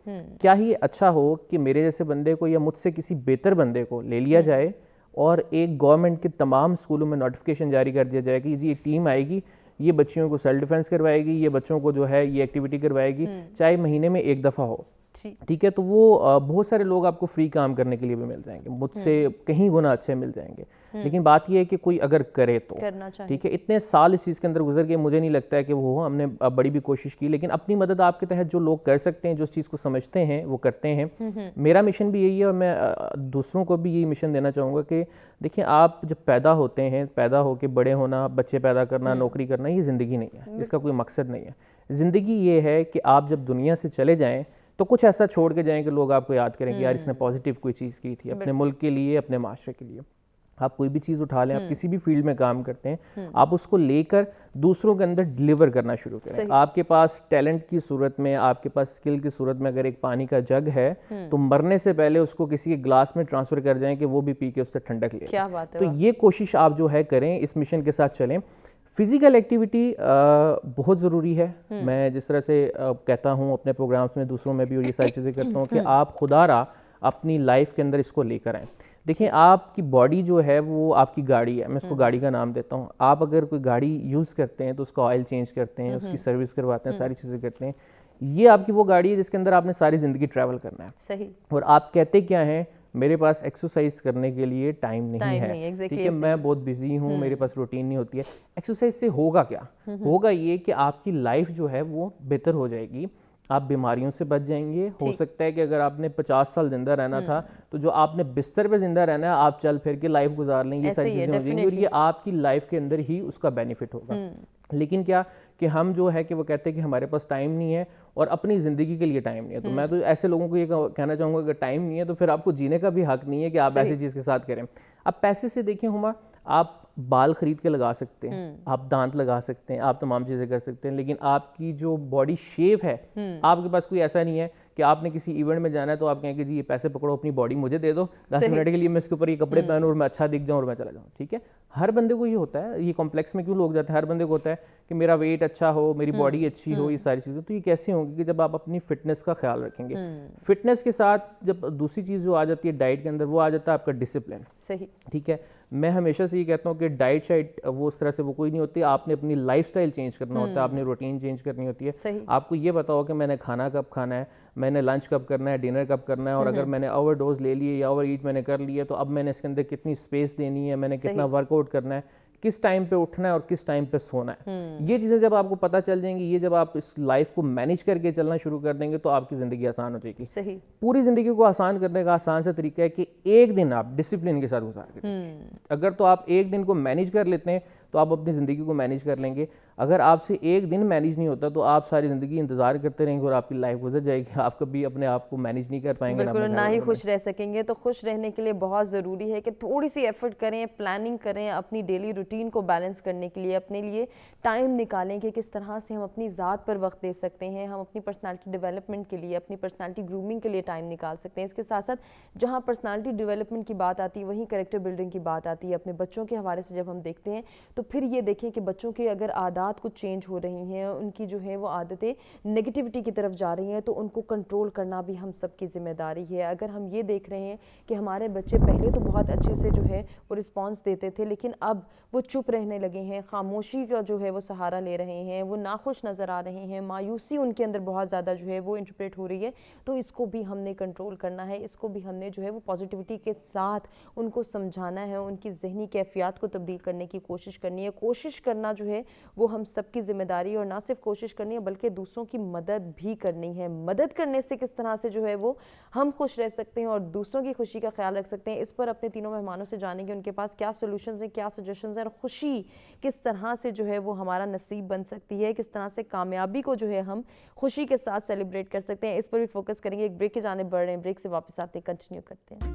کیا ہی اچھا ہو کہ میرے جیسے بندے کو یا مجھ سے کسی بہتر بندے کو لے لیا جائے اور ایک گورنمنٹ کے تمام اسکولوں میں نوٹیفیکیشن جاری کر دیا جائے کہ جی یہ ٹیم آئے گی, یہ بچیوں کو سیلف ڈیفینس کروائے گی, یہ بچوں کو جو ہے یہ ایکٹیویٹی کروائے گی, چاہے مہینے میں ایک دفعہ ہو. ٹھیک ہے, تو وہ بہت سارے لوگ آپ کو فری کام کرنے کے لیے بھی مل جائیں گے, مجھ سے کہیں گنا اچھے مل جائیں گے. لیکن بات یہ ہے کہ کوئی اگر کرے تو ٹھیک ہے. اتنے سال اس چیز کے اندر گزر گئے, مجھے نہیں لگتا ہے کہ وہ ہم نے بڑی بھی کوشش کی, لیکن اپنی مدد آپ کے تحت جو لوگ کر سکتے ہیں, جو اس چیز کو سمجھتے ہیں وہ کرتے ہیں. میرا مشن بھی یہی ہے, اور میں دوسروں کو بھی یہی مشن دینا چاہوں گا کہ دیکھیں آپ جب پیدا ہوتے ہیں, پیدا ہو کے بڑے ہونا, بچے پیدا کرنا, نوکری کرنا, یہ زندگی نہیں ہے, اس کا کوئی مقصد نہیں ہے. زندگی یہ ہے کہ آپ جب دنیا سے چلے جائیں تو کچھ ایسا چھوڑ کے جائیں کہ لوگ آپ کو یاد کریں کہ یار اس نے پازیٹیو کوئی چیز کی تھی اپنے ملک کے لیے, اپنے معاشرے کے لیے. آپ کوئی بھی چیز اٹھا لیں, آپ کسی بھی فیلڈ میں کام کرتے ہیں, آپ اس کو لے کر دوسروں کے اندر ڈیلیور کرنا شروع کریں. آپ کے پاس ٹیلنٹ کی صورت میں, آپ کے پاس اسکل کی صورت میں اگر ایک پانی کا جگ ہے تو مرنے سے پہلے اس کو کسی کے گلاس میں ٹرانسفر کر جائیں کہ وہ بھی پی کے اس سے ٹھنڈک لے. تو یہ کوشش آپ جو ہے کریں, اس مشن کے ساتھ چلیں. فزیکل ایکٹیویٹی بہت ضروری ہے. میں جس طرح سے کہتا ہوں اپنے پروگرامس میں, دوسروں میں بھی, اور یہ ساری چیزیں کرتا ہوں کہ آپ خدا را اپنی لائف کے اندر اس کو لے کر آئیں. دیکھیں آپ کی باڈی جو ہے وہ آپ کی گاڑی ہے, میں اس کو گاڑی کا نام دیتا ہوں. آپ اگر کوئی گاڑی یوز کرتے ہیں تو اس کا آئل چینج کرتے ہیں, اس کی سروس کرواتے ہیں, ساری چیزیں کرتے ہیں. یہ آپ کی وہ گاڑی ہے جس کے اندر آپ نے ساری زندگی ٹریول کرنا ہے. صحیح. اور آپ کہتے کیا ہیں, میرے پاس ایکسرسائز کرنے کے لیے ٹائم نہیں ہے, ٹھیک ہے, میں بہت بزی ہوں, میرے پاس روٹین نہیں ہوتی ہے. ایکسرسائز سے ہوگا کیا؟ ہوگا یہ کہ آپ کی لائف جو ہے وہ بہتر ہو جائے گی, آپ بیماریوں سے بچ جائیں گے. ہو سکتا ہے کہ اگر آپ نے 50 سال زندہ رہنا تھا تو جو آپ نے بستر پہ زندہ رہنا ہے آپ چل پھر کے لائف گزار لیں, یہ ساری چیزیں ہو جائیں گی, اور یہ آپ کی لائف کے اندر ہی اس کا بینیفٹ ہوگا. لیکن کیا کہ ہم جو ہے کہ وہ کہتے ہیں کہ ہمارے پاس ٹائم نہیں ہے اور اپنی زندگی کے لیے ٹائم نہیں ہے. تو میں تو ایسے لوگوں کو یہ کہنا چاہوں گا کہ ٹائم نہیں ہے تو پھر آپ کو جینے کا بھی حق نہیں ہے کہ آپ ایسی چیز کے ساتھ کریں. اب پیسے سے دیکھیں ہما, آپ بال خرید کے لگا سکتے ہیں, آپ دانت لگا سکتے ہیں, آپ تمام چیزیں کر سکتے ہیں, لیکن آپ کی جو باڈی شیپ ہے, آپ کے پاس کوئی ایسا نہیں ہے کہ آپ نے کسی ایونٹ میں جانا ہے تو آپ کہیں کہ جی یہ پیسے پکڑو, اپنی باڈی مجھے دے دو, 10 منٹ کے لیے میں اس کے اوپر یہ کپڑے پہنوں اور میں اچھا دکھ جاؤں اور میں چلا جاؤں. ٹھیک ہے, ہر بندے کو یہ ہوتا ہے, یہ کمپلیکس میں کیوں لوگ جاتے ہیں, ہر بندے کو ہوتا ہے کہ میرا ویٹ اچھا ہو, میری باڈی اچھی ہو, یہ ساری چیزیں. تو یہ کیسے ہوں گی کہ جب آپ اپنی فٹنس کا خیال رکھیں گے. فٹنس کے ساتھ جب دوسری چیز جو آ جاتی ہے ڈائٹ کے اندر, وہ آ جاتا ہے آپ کا ڈسپلن. صحیح. ٹھیک ہے, میں ہمیشہ سے یہ کہتا ہوں کہ ڈائٹ شائٹ وہ اس طرح سے وہ کوئی نہیں ہوتی, آپ نے اپنی لائف سٹائل چینج کرنا ہوتا ہے, آپ نے روٹین چینج کرنی ہوتی ہے. آپ کو یہ پتا ہو کہ میں نے کھانا کب کھانا ہے, میں نے لنچ کب کرنا ہے, ڈنر کب کرنا ہے, اور اگر میں نے اوور ڈوز لے لیے یا اوور ایٹ میں نے کر لیے تو اب میں نے اس کے اندر کتنی اسپیس دینی ہے, میں نے کتنا ورک آؤٹ کرنا ہے, کس ٹائم پہ اٹھنا ہے اور کس ٹائم پہ سونا ہے. یہ چیزیں جب آپ کو پتہ چل جائیں گی, یہ جب آپ اس لائف کو مینیج کر کے چلنا شروع کر دیں گے تو آپ کی زندگی آسان ہو جائے گی. صحیح. پوری زندگی کو آسان کرنے کا آسان سا طریقہ ہے کہ ایک دن آپ ڈسپلن کے ساتھ گزار کے, اگر تو آپ ایک دن کو مینیج کر لیتے ہیں تو آپ اپنی زندگی کو مینیج کر لیں گے. اگر آپ سے ایک دن مینیج نہیں ہوتا تو آپ ساری زندگی انتظار کرتے رہیں گے اور آپ کی لائف گزر جائے گی, آپ کبھی اپنے آپ کو مینیج نہیں کر پائیں گے,
بالکل نہ ہی خوش رہ سکیں گے. تو خوش رہنے کے لیے بہت ضروری ہے کہ تھوڑی سی ایفرٹ کریں, پلاننگ کریں, اپنی ڈیلی روٹین کو بیلنس کرنے کے لیے اپنے لیے ٹائم نکالیں کہ کس طرح سے ہم اپنی ذات پر وقت دے سکتے ہیں, ہم اپنی پرسنالٹی ڈیولپمنٹ کے لیے, اپنی پرسنالٹی گرومنگ کے لیے ٹائم نکال سکتے ہیں. اس کے ساتھ ساتھ جہاں پرسنالٹی ڈیولپمنٹ کی بات آتی ہے وہیں کریکٹر بلڈنگ کی بات آتی ہے. اپنے بچوں کے حوالے سے جب ہم دیکھتے ہیں تو پھر یہ دیکھیں کہ بچوں کے اگر عادات کچھ چینج ہو رہی ہیں, ان کی جو ہے وہ عادتیں نگیٹیوٹی کی طرف جا رہی ہیں, تو ان کو کنٹرول کرنا بھی ہم سب کی ذمہ داری ہے. اگر ہم یہ دیکھ رہے ہیں کہ ہمارے بچے پہلے تو بہت اچھے سے جو ہے وہ رسپانس دیتے تھے, لیکن اب وہ چپ رہنے لگے ہیں, خاموشی کا جو ہے وہ سہارا لے رہے ہیں, وہ ناخوش نظر آ رہے ہیں, مایوسی ان کے اندر بہت زیادہ جو ہے وہ انٹرپریٹ ہو رہی ہے, تو اس کو بھی ہم نے کنٹرول کرنا ہے. اس کو بھی ہم نے جو ہے وہ پازیٹیوٹی کے ساتھ ان کو سمجھانا ہے, ان کی ذہنی کیفیات کو تبدیل کرنے کی کوشش کرنی ہے. کوشش کرنا جو ہے وہ ہم سب کی ذمہ داری ہے, اور نہ صرف کوشش کرنی ہے بلکہ دوسروں کی مدد بھی کرنی ہے. مدد کرنے سے کس طرح سے جو ہے وہ ہم خوش رہ سکتے ہیں اور دوسروں کی خوشی کا خیال رکھ سکتے ہیں, اس پر اپنے تینوں مہمانوں سے جانیں گے ان کے پاس کیا سولوشنز ہیں, کیا سجیشنز ہیں, اور خوشی کس طرح سے جو ہے وہ ہمارا نصیب بن سکتی ہے, کس طرح سے کامیابی کو جو ہے ہم خوشی کے ساتھ سیلیبریٹ کر سکتے ہیں. اس پر بھی فوکس کریں گے. ایک بریک کی جانب بڑھ رہے ہیں, بریک سے واپس آتے کنٹینیو کرتے ہیں.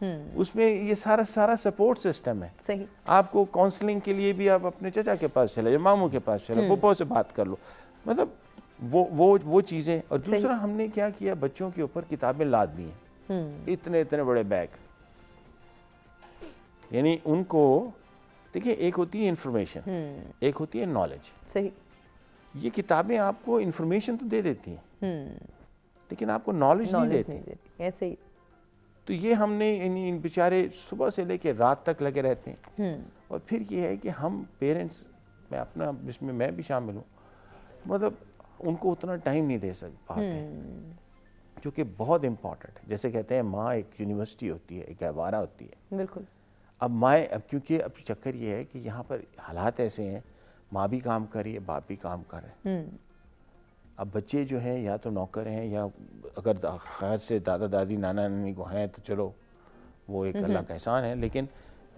اس میں یہ سارا سپورٹ سسٹم ہے.
صحیح.
آپ کو کاؤنسلنگ کے لیے بھی آپ اپنے چچا کے پاس چلے جائیں, ماموں کے پاس چلے, پھپھو سے بات کر لو, مطلب وہ چیزیں. اور دوسرا ہم نے کیا کیا, بچوں کے اوپر کتابیں لاد دی ہیں, اتنے بڑے بیگ. یعنی ان کو دیکھیں, ایک ہوتی ہے انفارمیشن, ایک ہوتی ہے نالج.
صحیح.
یہ کتابیں آپ کو انفارمیشن تو دے دیتی ہیں لیکن آپ کو نالج نہیں دیتی.
ایسے ہی.
تو یہ ہم نے ان بیچارے صبح سے لے کے رات تک لگے رہتے ہیں. اور پھر یہ ہے کہ ہم پیرنٹس, میں اپنا جس میں میں بھی شامل ہوں, مطلب ان کو اتنا ٹائم نہیں دے پاتے, جو کہ بہت امپورٹنٹ ہے. جیسے کہتے ہیں ماں ایک یونیورسٹی ہوتی ہے, ایک گہوارہ ہوتی ہے.
بالکل.
اب کیونکہ اب چکر یہ ہے کہ یہاں پر حالات ایسے ہیں, ماں بھی کام کر رہی ہے, باپ بھی کام کر رہے ہیں. اب بچے جو ہیں یا تو نوکر ہیں, یا اگر خیر سے دادا دادی نانا نانی کو ہیں تو چلو وہ ایک اللہ کا احسان ہے, لیکن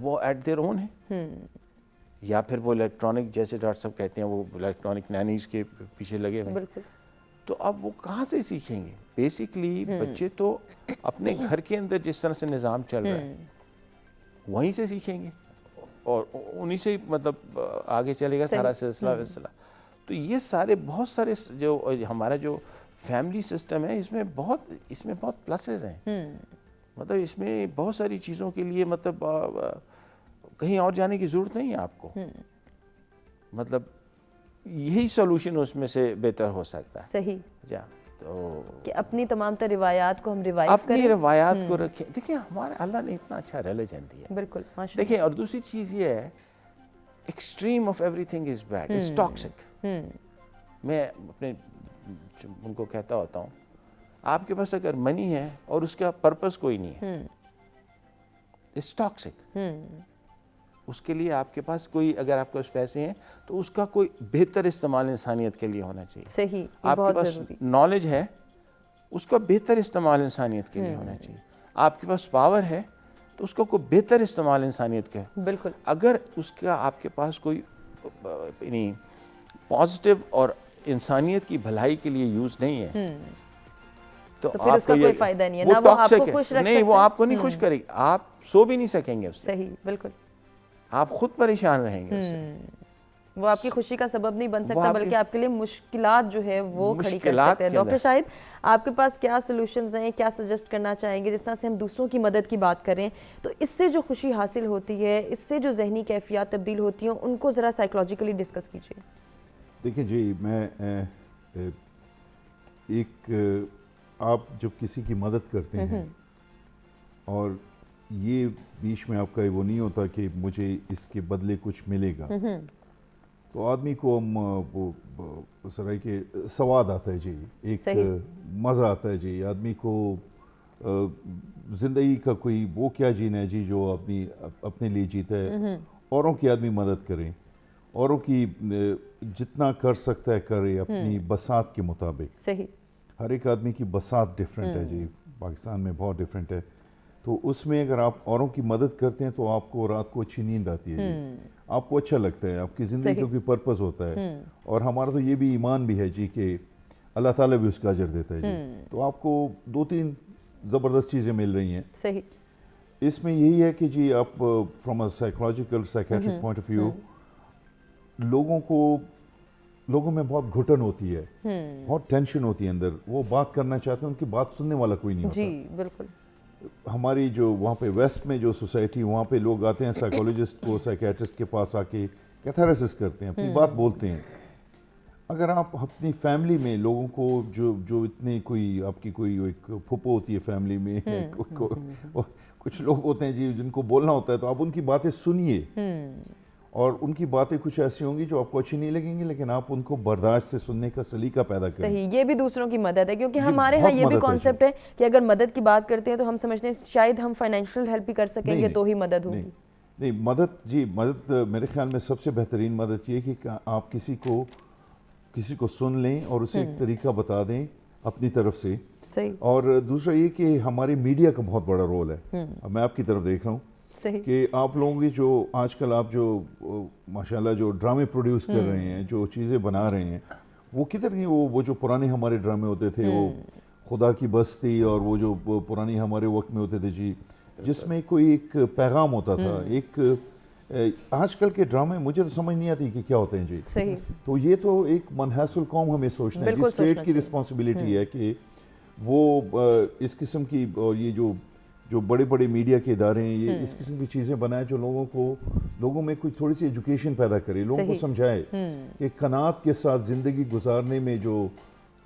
وہ ایٹ دیئر اون ہیں. یا پھر وہ الیکٹرانک, جیسے ڈاکٹر صاحب کہتے ہیں, وہ الیکٹرانک نینیز کے پیچھے لگے ہوئے ہیں. تو اب وہ کہاں سے سیکھیں گے؟ بیسکلی بچے تو اپنے گھر کے اندر جس طرح سے نظام چل رہا ہے وہیں سے سیکھیں گے, اور انہی سے مطلب آگے چلے گا سارا سلسلہ. تو یہ بہت سارے جو ہمارا جو فیملی سسٹم ہے, اس میں بہت پلسز ہیں. مطلب اس میں بہت ساری چیزوں کے لیے مطلب کہیں اور جانے کی ضرورت نہیں ہے آپ کو. مطلب یہی سولوشن اس میں سے بہتر ہو سکتا ہے.
صحیح.
جا تو
کہ اپنی تمام تر روایات کو ہم ریوائیو کریں,
اپنی روایات کو رکھیں. دیکھیں ہمارے اللہ نے اتنا اچھا ریلیجن دیا.
بالکل.
دیکھیں, اور دوسری چیز یہ ہے, extreme of every thing is bad, is toxic. میں اپنے ان کو کہتا ہوتا ہوں, آپ کے پاس اگر منی ہے اور اس کا پرپس کوئی نہیں ہے, از ٹاکسک. اس کے لیے آپ کے پاس کوئی, اگر آپ کے پاس پیسے ہیں تو اس کا کوئی بہتر استعمال انسانیت کے لیے ہونا چاہیے.
صحیح.
آپ کے پاس نالج ہے, اس کا بہتر استعمال انسانیت کے لیے ہونا چاہیے. آپ کے پاس پاور ہے تو اس کا کوئی بہتر استعمال انسانیت کا ہے.
بالکل.
اگر اس کا آپ کے پاس کوئی یعنی پازیٹیو اور انسانیت کی بھلائی کے لیے یوز نہیں ہے تو
پھر اس کا کوئی فائدہ نہیں ہے. نہ وہ آپ کو خوش رکھ سکتا ہے,
نہیں وہ آپ کو نہیں خوش کرے گی, آپ سو بھی نہیں سکیں گے اس سے.
صحیح. بالکل.
آپ خود پریشان رہیں گے اس سے.
وہ آپ کی خوشی کا سبب نہیں بن سکتا, بلکہ آپ کے لیے مشکلات جو ہے وہ کھڑی کر سکتے ہیں. ڈاکٹر شاہد, آپ کے پاس کیا سلوشنز ہیں, کیا سجیسٹ کرنا چاہیں گے؟ جس طرح سے ہم دوسروں کی مدد کی بات کریں تو اس سے جو خوشی حاصل ہوتی ہے, اس سے جو ذہنی کیفیات تبدیل ہوتی ہیں, ان کو ذرا سائیکولوجیکلی ڈسکس کیجیے.
دیکھیں جی, میں ایک آپ جب کسی کی مدد کرتے ہیں اور یہ بیچ میں آپ کا وہ نہیں ہوتا کہ مجھے اس کے بدلے کچھ ملے گا, تو آدمی کو وہ سر ہے کہ سواد آتا ہے جی, ایک مزہ آتا ہے جی. آدمی کو زندگی کا کوئی وہ کیا جینا ہے جی جو آدمی اپنے لیے جیتا ہے, اوروں کی آدمی مدد کریں, اوروں کی جتنا کر سکتا ہے کرے اپنی بساط کے مطابق.
صحیح.
ہر ایک آدمی کی بساط ڈیفرنٹ ہے جی, پاکستان میں بہت ڈیفرنٹ ہے. تو اس میں اگر آپ اوروں کی مدد کرتے ہیں تو آپ کو رات کو اچھی نیند آتی ہے جی, آپ کو اچھا لگتا ہے, آپ کی زندگی کا کوئی پرپز ہوتا ہے. اور ہمارا تو یہ بھی ایمان بھی ہے جی کہ اللہ تعالیٰ بھی اس کا اجر دیتا ہے جی. تو آپ کو 2-3 زبردست چیزیں مل رہی ہیں.
صحیح.
اس میں یہی ہے کہ جی آپ from a psychological psychiatric point of view, لوگوں میں بہت گھٹن ہوتی ہے, بہت ٹینشن ہوتی ہے اندر, وہ بات کرنا چاہتے ہیں, ان کی بات سننے والا کوئی نہیں ہوتا.
جی بالکل.
ہماری جو وہاں پہ ویسٹ میں جو سوسائٹی, وہاں پہ لوگ آتے ہیں سائیکولوجسٹ کو, سائیکیٹرسٹ کے پاس آ کے کیتھارسس کرتے ہیں, اپنی بات بولتے ہیں. اگر آپ اپنی فیملی میں لوگوں کو جو اتنے کوئی آپ کی کوئی ایک پھپھو ہوتی ہے فیملی میں, کچھ لوگ ہوتے ہیں جی جن کو بولنا ہوتا ہے, تو آپ ان کی باتیں سنیے, اور ان کی باتیں کچھ ایسی ہوں گی جو آپ کو اچھی نہیں لگیں گی, لیکن آپ ان کو برداشت سے سننے کا سلیقہ پیدا کریں.
صحیح. یہ بھی دوسروں کی مدد ہے, کیونکہ ہمارے ہاں یہ بھی کانسیپٹ ہے کہ اگر مدد کی بات کرتے ہیں تو ہم سمجھتے ہیں شاید ہم فائنینشیل ہیلپ بھی کر سکیں گے تو ہی مدد ہوگی.
نہیں, مدد میرے خیال میں سب سے بہترین مدد یہ کہ آپ کسی کو سن لیں اور اسے ایک طریقہ بتا دیں اپنی طرف سے. اور دوسرا یہ کہ ہمارے میڈیا کا بہت بڑا رول ہے. اب میں آپ کی طرف دیکھ رہا ہوں کہ آپ لوگوں کی جو آج کل آپ جو ماشاءاللہ جو ڈرامے پروڈیوس کر رہے ہیں, جو چیزیں بنا رہے ہیں, وہ کدھر نہیں, وہ جو پرانے ہمارے ڈرامے ہوتے تھے, وہ خدا کی بستی, اور وہ جو پرانی ہمارے وقت میں ہوتے تھے جی جس میں کوئی ایک پیغام ہوتا تھا. ایک آج کل کے ڈرامے مجھے تو سمجھ نہیں آتی کہ کیا ہوتے ہیں جی.
صحیح.
تو یہ تو ایک منحص القوم ہمیں سوچنا ہے. اسٹیٹ کی رسپانسبلٹی ہے کہ وہ اس قسم کی یہ جو بڑے بڑے میڈیا کے ادارے ہیں یہ اس قسم کی چیزیں بنائیں جو لوگوں میں کوئی تھوڑی سی ایجوکیشن پیدا کرے, لوگوں کو سمجھائے کہ قناعت کے ساتھ زندگی گزارنے میں جو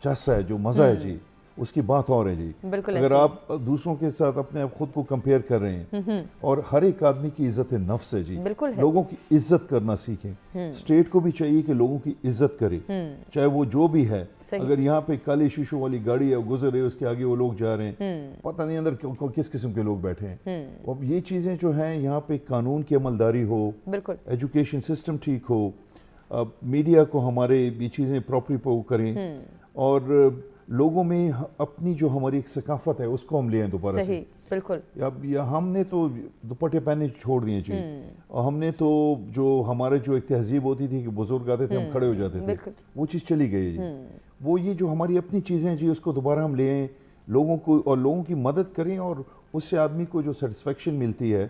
چس ہے, جو مزہ ہے جی, اس کی بات اور ہے جی. اگر آپ دوسروں کے ساتھ اپنے خود کو کمپیئر کر رہے ہیں, اور ہر ایک آدمی کی عزت نفس ہے جی, لوگوں کی عزت کرنا سیکھیں. اسٹیٹ کو بھی چاہیے کہ لوگوں کی عزت کرے, چاہے وہ جو بھی ہے. اگر یہاں پہ کالے شیشوں والی گاڑی ہے, گزر رہے, اس کے آگے وہ لوگ جا رہے ہیں, پتہ نہیں اندر کس قسم کے لوگ بیٹھے ہیں. اب یہ چیزیں جو ہیں یہاں پہ قانون کی عملداری ہو, ایجوکیشن سسٹم ٹھیک ہو, میڈیا کو ہمارے یہ چیزیں پراپرلی کریں, اور لوگوں میں اپنی جو ہماری ایک ثقافت ہے اس کو ہم لیں دوبارہ سے.
بالکل.
یا ہم نے تو دوپٹے پہنے چھوڑ دیے جی, اور ہم نے تو جو ہمارے جو ایک تہذیب ہوتی تھی کہ بزرگ آتے تھے ہم کھڑے ہو جاتے تھے, وہ چیز چلی گئی جی. وہ یہ جو ہماری اپنی چیزیں جی اس کو دوبارہ ہم لیں, لوگوں کو اور لوگوں کی مدد کریں, اور اس سے آدمی کو جو سیٹسفیکشن ملتی ہے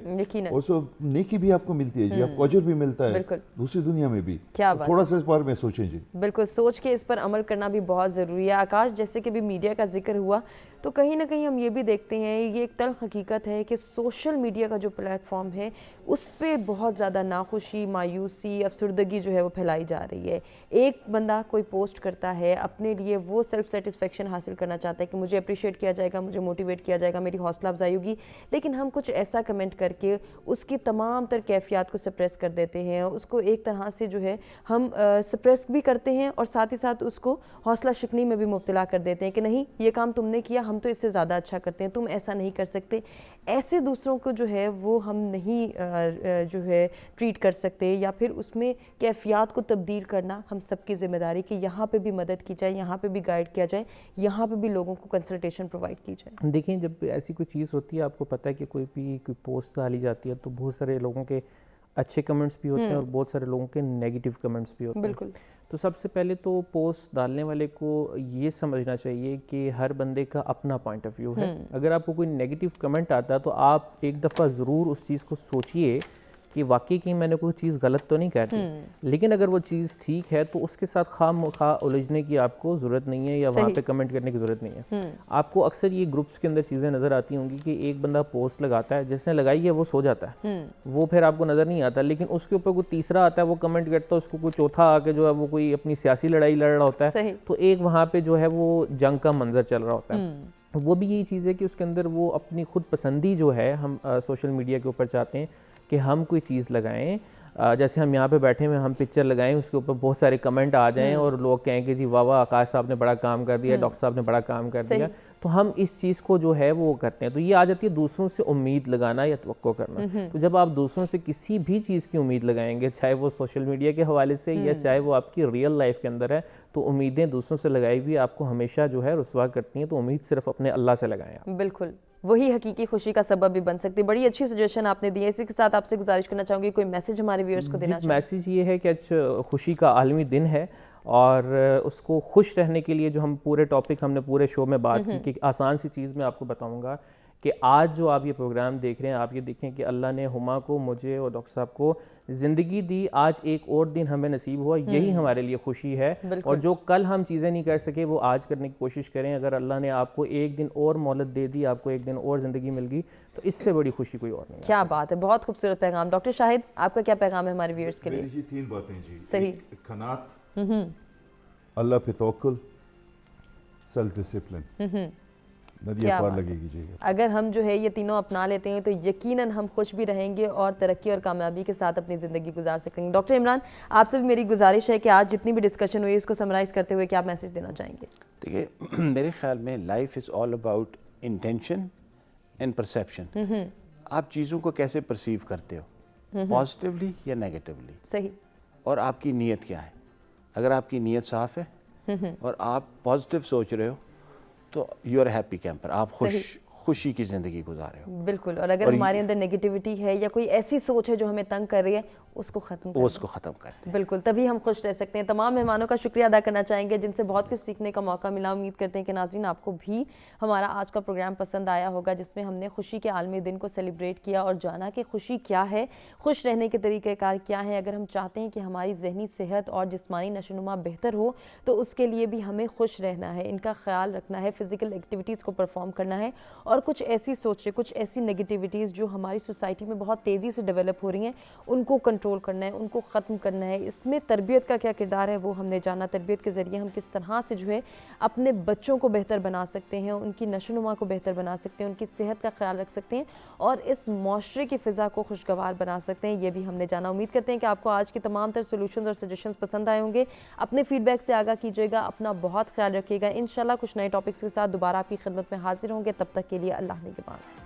اور سو نیکی بھی آپ کو ملتی ہے جی, آپ کو اجر بھی ملتا ہے دوسری دنیا میں بھی. تھوڑا سا اس بارے میں سوچیں جی.
بالکل, سوچ کے اس پر عمل کرنا بھی بہت ضروری ہے. آکاش, جیسے کہ بھی میڈیا کا ذکر ہوا تو کہیں نہ کہیں ہم یہ بھی دیکھتے ہیں, یہ ایک تلخ حقیقت ہے کہ سوشل میڈیا کا جو پلیٹ فارم ہے اس پہ بہت زیادہ ناخوشی, مایوسی, افسردگی جو ہے وہ پھیلائی جا رہی ہے. ایک بندہ کوئی پوسٹ کرتا ہے, اپنے لیے وہ سیلف سیٹسفیکشن حاصل کرنا چاہتا ہے کہ مجھے اپریشیٹ کیا جائے گا, مجھے موٹیویٹ کیا جائے گا, میری حوصلہ افزائی ہوگی, لیکن ہم کچھ ایسا کمنٹ کر کے اس کی تمام تر کیفیات کو سپریس کر دیتے ہیں. اس کو ایک طرح سے جو ہے ہم سپریس بھی کرتے ہیں, اور ساتھ ہی ساتھ اس کو حوصلہ شکنی میں بھی مبتلا کر دیتے ہیں کہ نہیں یہ کام تم نے کیا, ہم تو اس سے زیادہ اچھا کرتے ہیں, تم ایسا نہیں کر سکتے. ایسے دوسروں کو جو ہے وہ ہم نہیں جو ہے ٹریٹ کر سکتے, یا پھر اس میں کیفیات کو تبدیل کرنا ہم سب کی ذمہ داری کہ یہاں پہ بھی مدد کی جائے, یہاں پہ بھی گائیڈ کیا جائے, یہاں پہ بھی لوگوں کو کنسلٹیشن پرووائڈ کی جائے.
دیکھیں, جب ایسی کوئی چیز ہوتی ہے, آپ کو پتہ ہے کہ کوئی پوسٹ ڈالی جاتی ہے تو بہت سارے لوگوں کے اچھے کمنٹس بھی ہوتے ہیں اور بہت سارے لوگوں کے نیگیٹو کمنٹس بھی ہوتے ہیں.
بالکل.
تو سب سے پہلے تو پوسٹ ڈالنے والے کو یہ سمجھنا چاہیے کہ ہر بندے کا اپنا پوائنٹ آف ویو ہے. اگر آپ کو کوئی نیگیٹو کمنٹ آتا ہے تو آپ ایک دفعہ ضرور اس چیز کو سوچئے کہ واقعی کہ میں نے کوئی چیز غلط تو نہیں کہتی, لیکن اگر وہ چیز ٹھیک ہے تو اس کے ساتھ خواہ مخواہ الجھنے کی آپ کو ضرورت نہیں ہے, یا وہاں پہ کمنٹ کرنے کی ضرورت نہیں ہے. آپ کو اکثر یہ گروپس کے اندر چیزیں نظر آتی ہوں گی کہ ایک بندہ پوسٹ لگاتا ہے, جس نے لگائی ہے وہ سو جاتا ہے, وہ پھر آپ کو نظر نہیں آتا, لیکن اس کے اوپر کوئی تیسرا آتا ہے, وہ کمنٹ کرتا ہے, اس کو کوئی چوتھا آ کے جو ہے وہ کوئی اپنی سیاسی لڑائی لڑ رہا ہوتا ہے, تو ایک وہاں پہ جو ہے وہ جنگ کا منظر چل رہا ہوتا ہے. وہ بھی یہی چیز ہے کہ اس کے اندر وہ اپنی خود پسندی جو ہے ہم سوشل میڈیا کے اوپر چاہتے ہیں کہ ہم کوئی چیز لگائیں, جیسے ہم یہاں پہ بیٹھے ہوئے ہم پکچر لگائیں, اس کے اوپر بہت سارے کمنٹ آ جائیں اور لوگ کہیں کہ جی واہ واہ آکاش صاحب نے بڑا کام کر دیا, ڈاکٹر صاحب نے بڑا کام کر دیا, تو ہم اس چیز کو جو ہے وہ کرتے ہیں. تو یہ آ جاتی ہے دوسروں سے امید لگانا یا توقع کرنا. تو جب آپ دوسروں سے کسی بھی چیز کی امید لگائیں گے, چاہے وہ سوشل میڈیا کے حوالے سے یا چاہے وہ آپ کی ریئل لائف کے اندر ہے, تو امیدیں دوسروں سے لگائی ہوئی آپ کو ہمیشہ جو ہے رسوا کرتی ہیں. تو امید صرف اپنے اللہ سے لگائیں.
بالکل, وہی حقیقی خوشی کا سبب بھی بن سکتی. بڑی اچھی سجیشن آپ نے دی ہے. اسی کے ساتھ آپ سے گزارش کرنا چاہوں گی کوئی میسیج ہمارے ویورز کو دینا چاہوں گی.
میسیج یہ ہے کہ خوشی کا عالمی دن ہے, اور اس کو خوش رہنے کے لیے جو ہم پورے ٹاپک ہم نے پورے شو میں بات کی, کہ آسان سی چیز میں آپ کو بتاؤں گا کہ آج جو آپ یہ پروگرام دیکھ رہے ہیں, آپ یہ دیکھیں کہ اللہ نے ہما کو, مجھے اور ڈاکٹر صاحب کو زندگی دی, آج ایک اور دن ہمیں نصیب ہوا, یہی ہمارے لیے خوشی ہے. اور جو کل ہم چیزیں نہیں کر سکے وہ آج کرنے کی کوشش کریں. اگر اللہ نے آپ کو ایک دن اور مہلت دے دی, آپ کو ایک دن اور زندگی مل گئی, تو اس سے بڑی خوشی کوئی اور نہیں.
کیا بات ہے, بہت خوبصورت پیغام. ڈاکٹر شاہد, آپ کا کیا پیغام ہے ہمارے ویورز کے لیے؟
جی 3 باتیں جی.
صحیح.
قناعت, اللہ پہ توکل, سیلف ڈسپلن, ندی پار لگے گی جی.
اگر ہم جو ہے یہ تینوں اپنا لیتے ہیں تو یقیناً ہم خوش بھی رہیں گے اور ترقی اور کامیابی کے ساتھ اپنی زندگی گزار سکیں گے. ڈاکٹر عمران, آپ سے بھی میری گزارش ہے کہ آج جتنی بھی ڈسکشن ہوئی اس کو سمرائز کرتے ہوئے کیا میسیج دینا چاہیں گے؟
دیکھیے, میرے خیال میں life is all about intention and perception. آپ چیزوں کو کیسے پرسیو کرتے ہو, پازیٹیولی یا نیگیٹیولی.
صحیح.
اور آپ کی نیت کیا ہے. اگر آپ کی نیت صاف ہے اور آپ پازیٹیو سوچ رہے ہو تو یو آر ہیپی کیمپر, آپ خوشی کی زندگی گزارے ہو.
بالکل. اور اگر ہمارے اندر نیگیٹیوٹی ہے یا کوئی ایسی سوچ ہے جو ہمیں تنگ کر رہی ہے, اس کو ختم
کر دیں.
بالکل, تبھی ہم خوش رہ سکتے ہیں. تمام مہمانوں کا شکریہ ادا کرنا چاہیں گے جن سے بہت کچھ سیکھنے کا موقع ملا. امید کرتے ہیں کہ ناظرین آپ کو بھی ہمارا آج کا پروگرام پسند آیا ہوگا, جس میں ہم نے خوشی کے عالمی دن کو سیلیبریٹ کیا اور جانا کہ خوشی کیا ہے, خوش رہنے کے طریقہ کار کیا ہیں. اگر ہم چاہتے ہیں کہ ہماری ذہنی صحت اور جسمانی نشو و نما بہتر ہو تو اس کے لیے بھی ہمیں خوش رہنا ہے, ان کا خیال رکھنا ہے, فزیکل ایکٹیویٹیز کو پرفارم کرنا ہے, اور کچھ ایسی سوچیں, کچھ ایسی نیگیٹیوٹیز جو ہماری سوسائٹی میں بہت تیزی سے ڈیولپ ہو رہی ہیں ان کو کنٹرول کرنا ہے, ان کو ختم کرنا ہے. اس میں تربیت کا کیا کردار ہے وہ ہم نے جانا. تربیت کے ذریعے ہم کس طرح سے جو ہے اپنے بچوں کو بہتر بنا سکتے ہیں, ان کی نشو و نما کو بہتر بنا سکتے ہیں, ان کی صحت کا خیال رکھ سکتے ہیں اور اس معاشرے کی فضا کو خوشگوار بنا سکتے ہیں, یہ بھی ہم نے جانا. امید کرتے ہیں کہ آپ کو آج کی تمام تر سولوشنز اور سجیشنز پسند آئے ہوں گے. اپنے فیڈ بیک سے آگاہ کیجیے گا, اپنا بہت خیال رکھیے گا. انشاءاللہ کچھ نئے ٹاپکس کے ساتھ دوبارہ آپ کی خدمت میں حاضر ہوں گے. تب تک کے لیے اللہ نگہبان.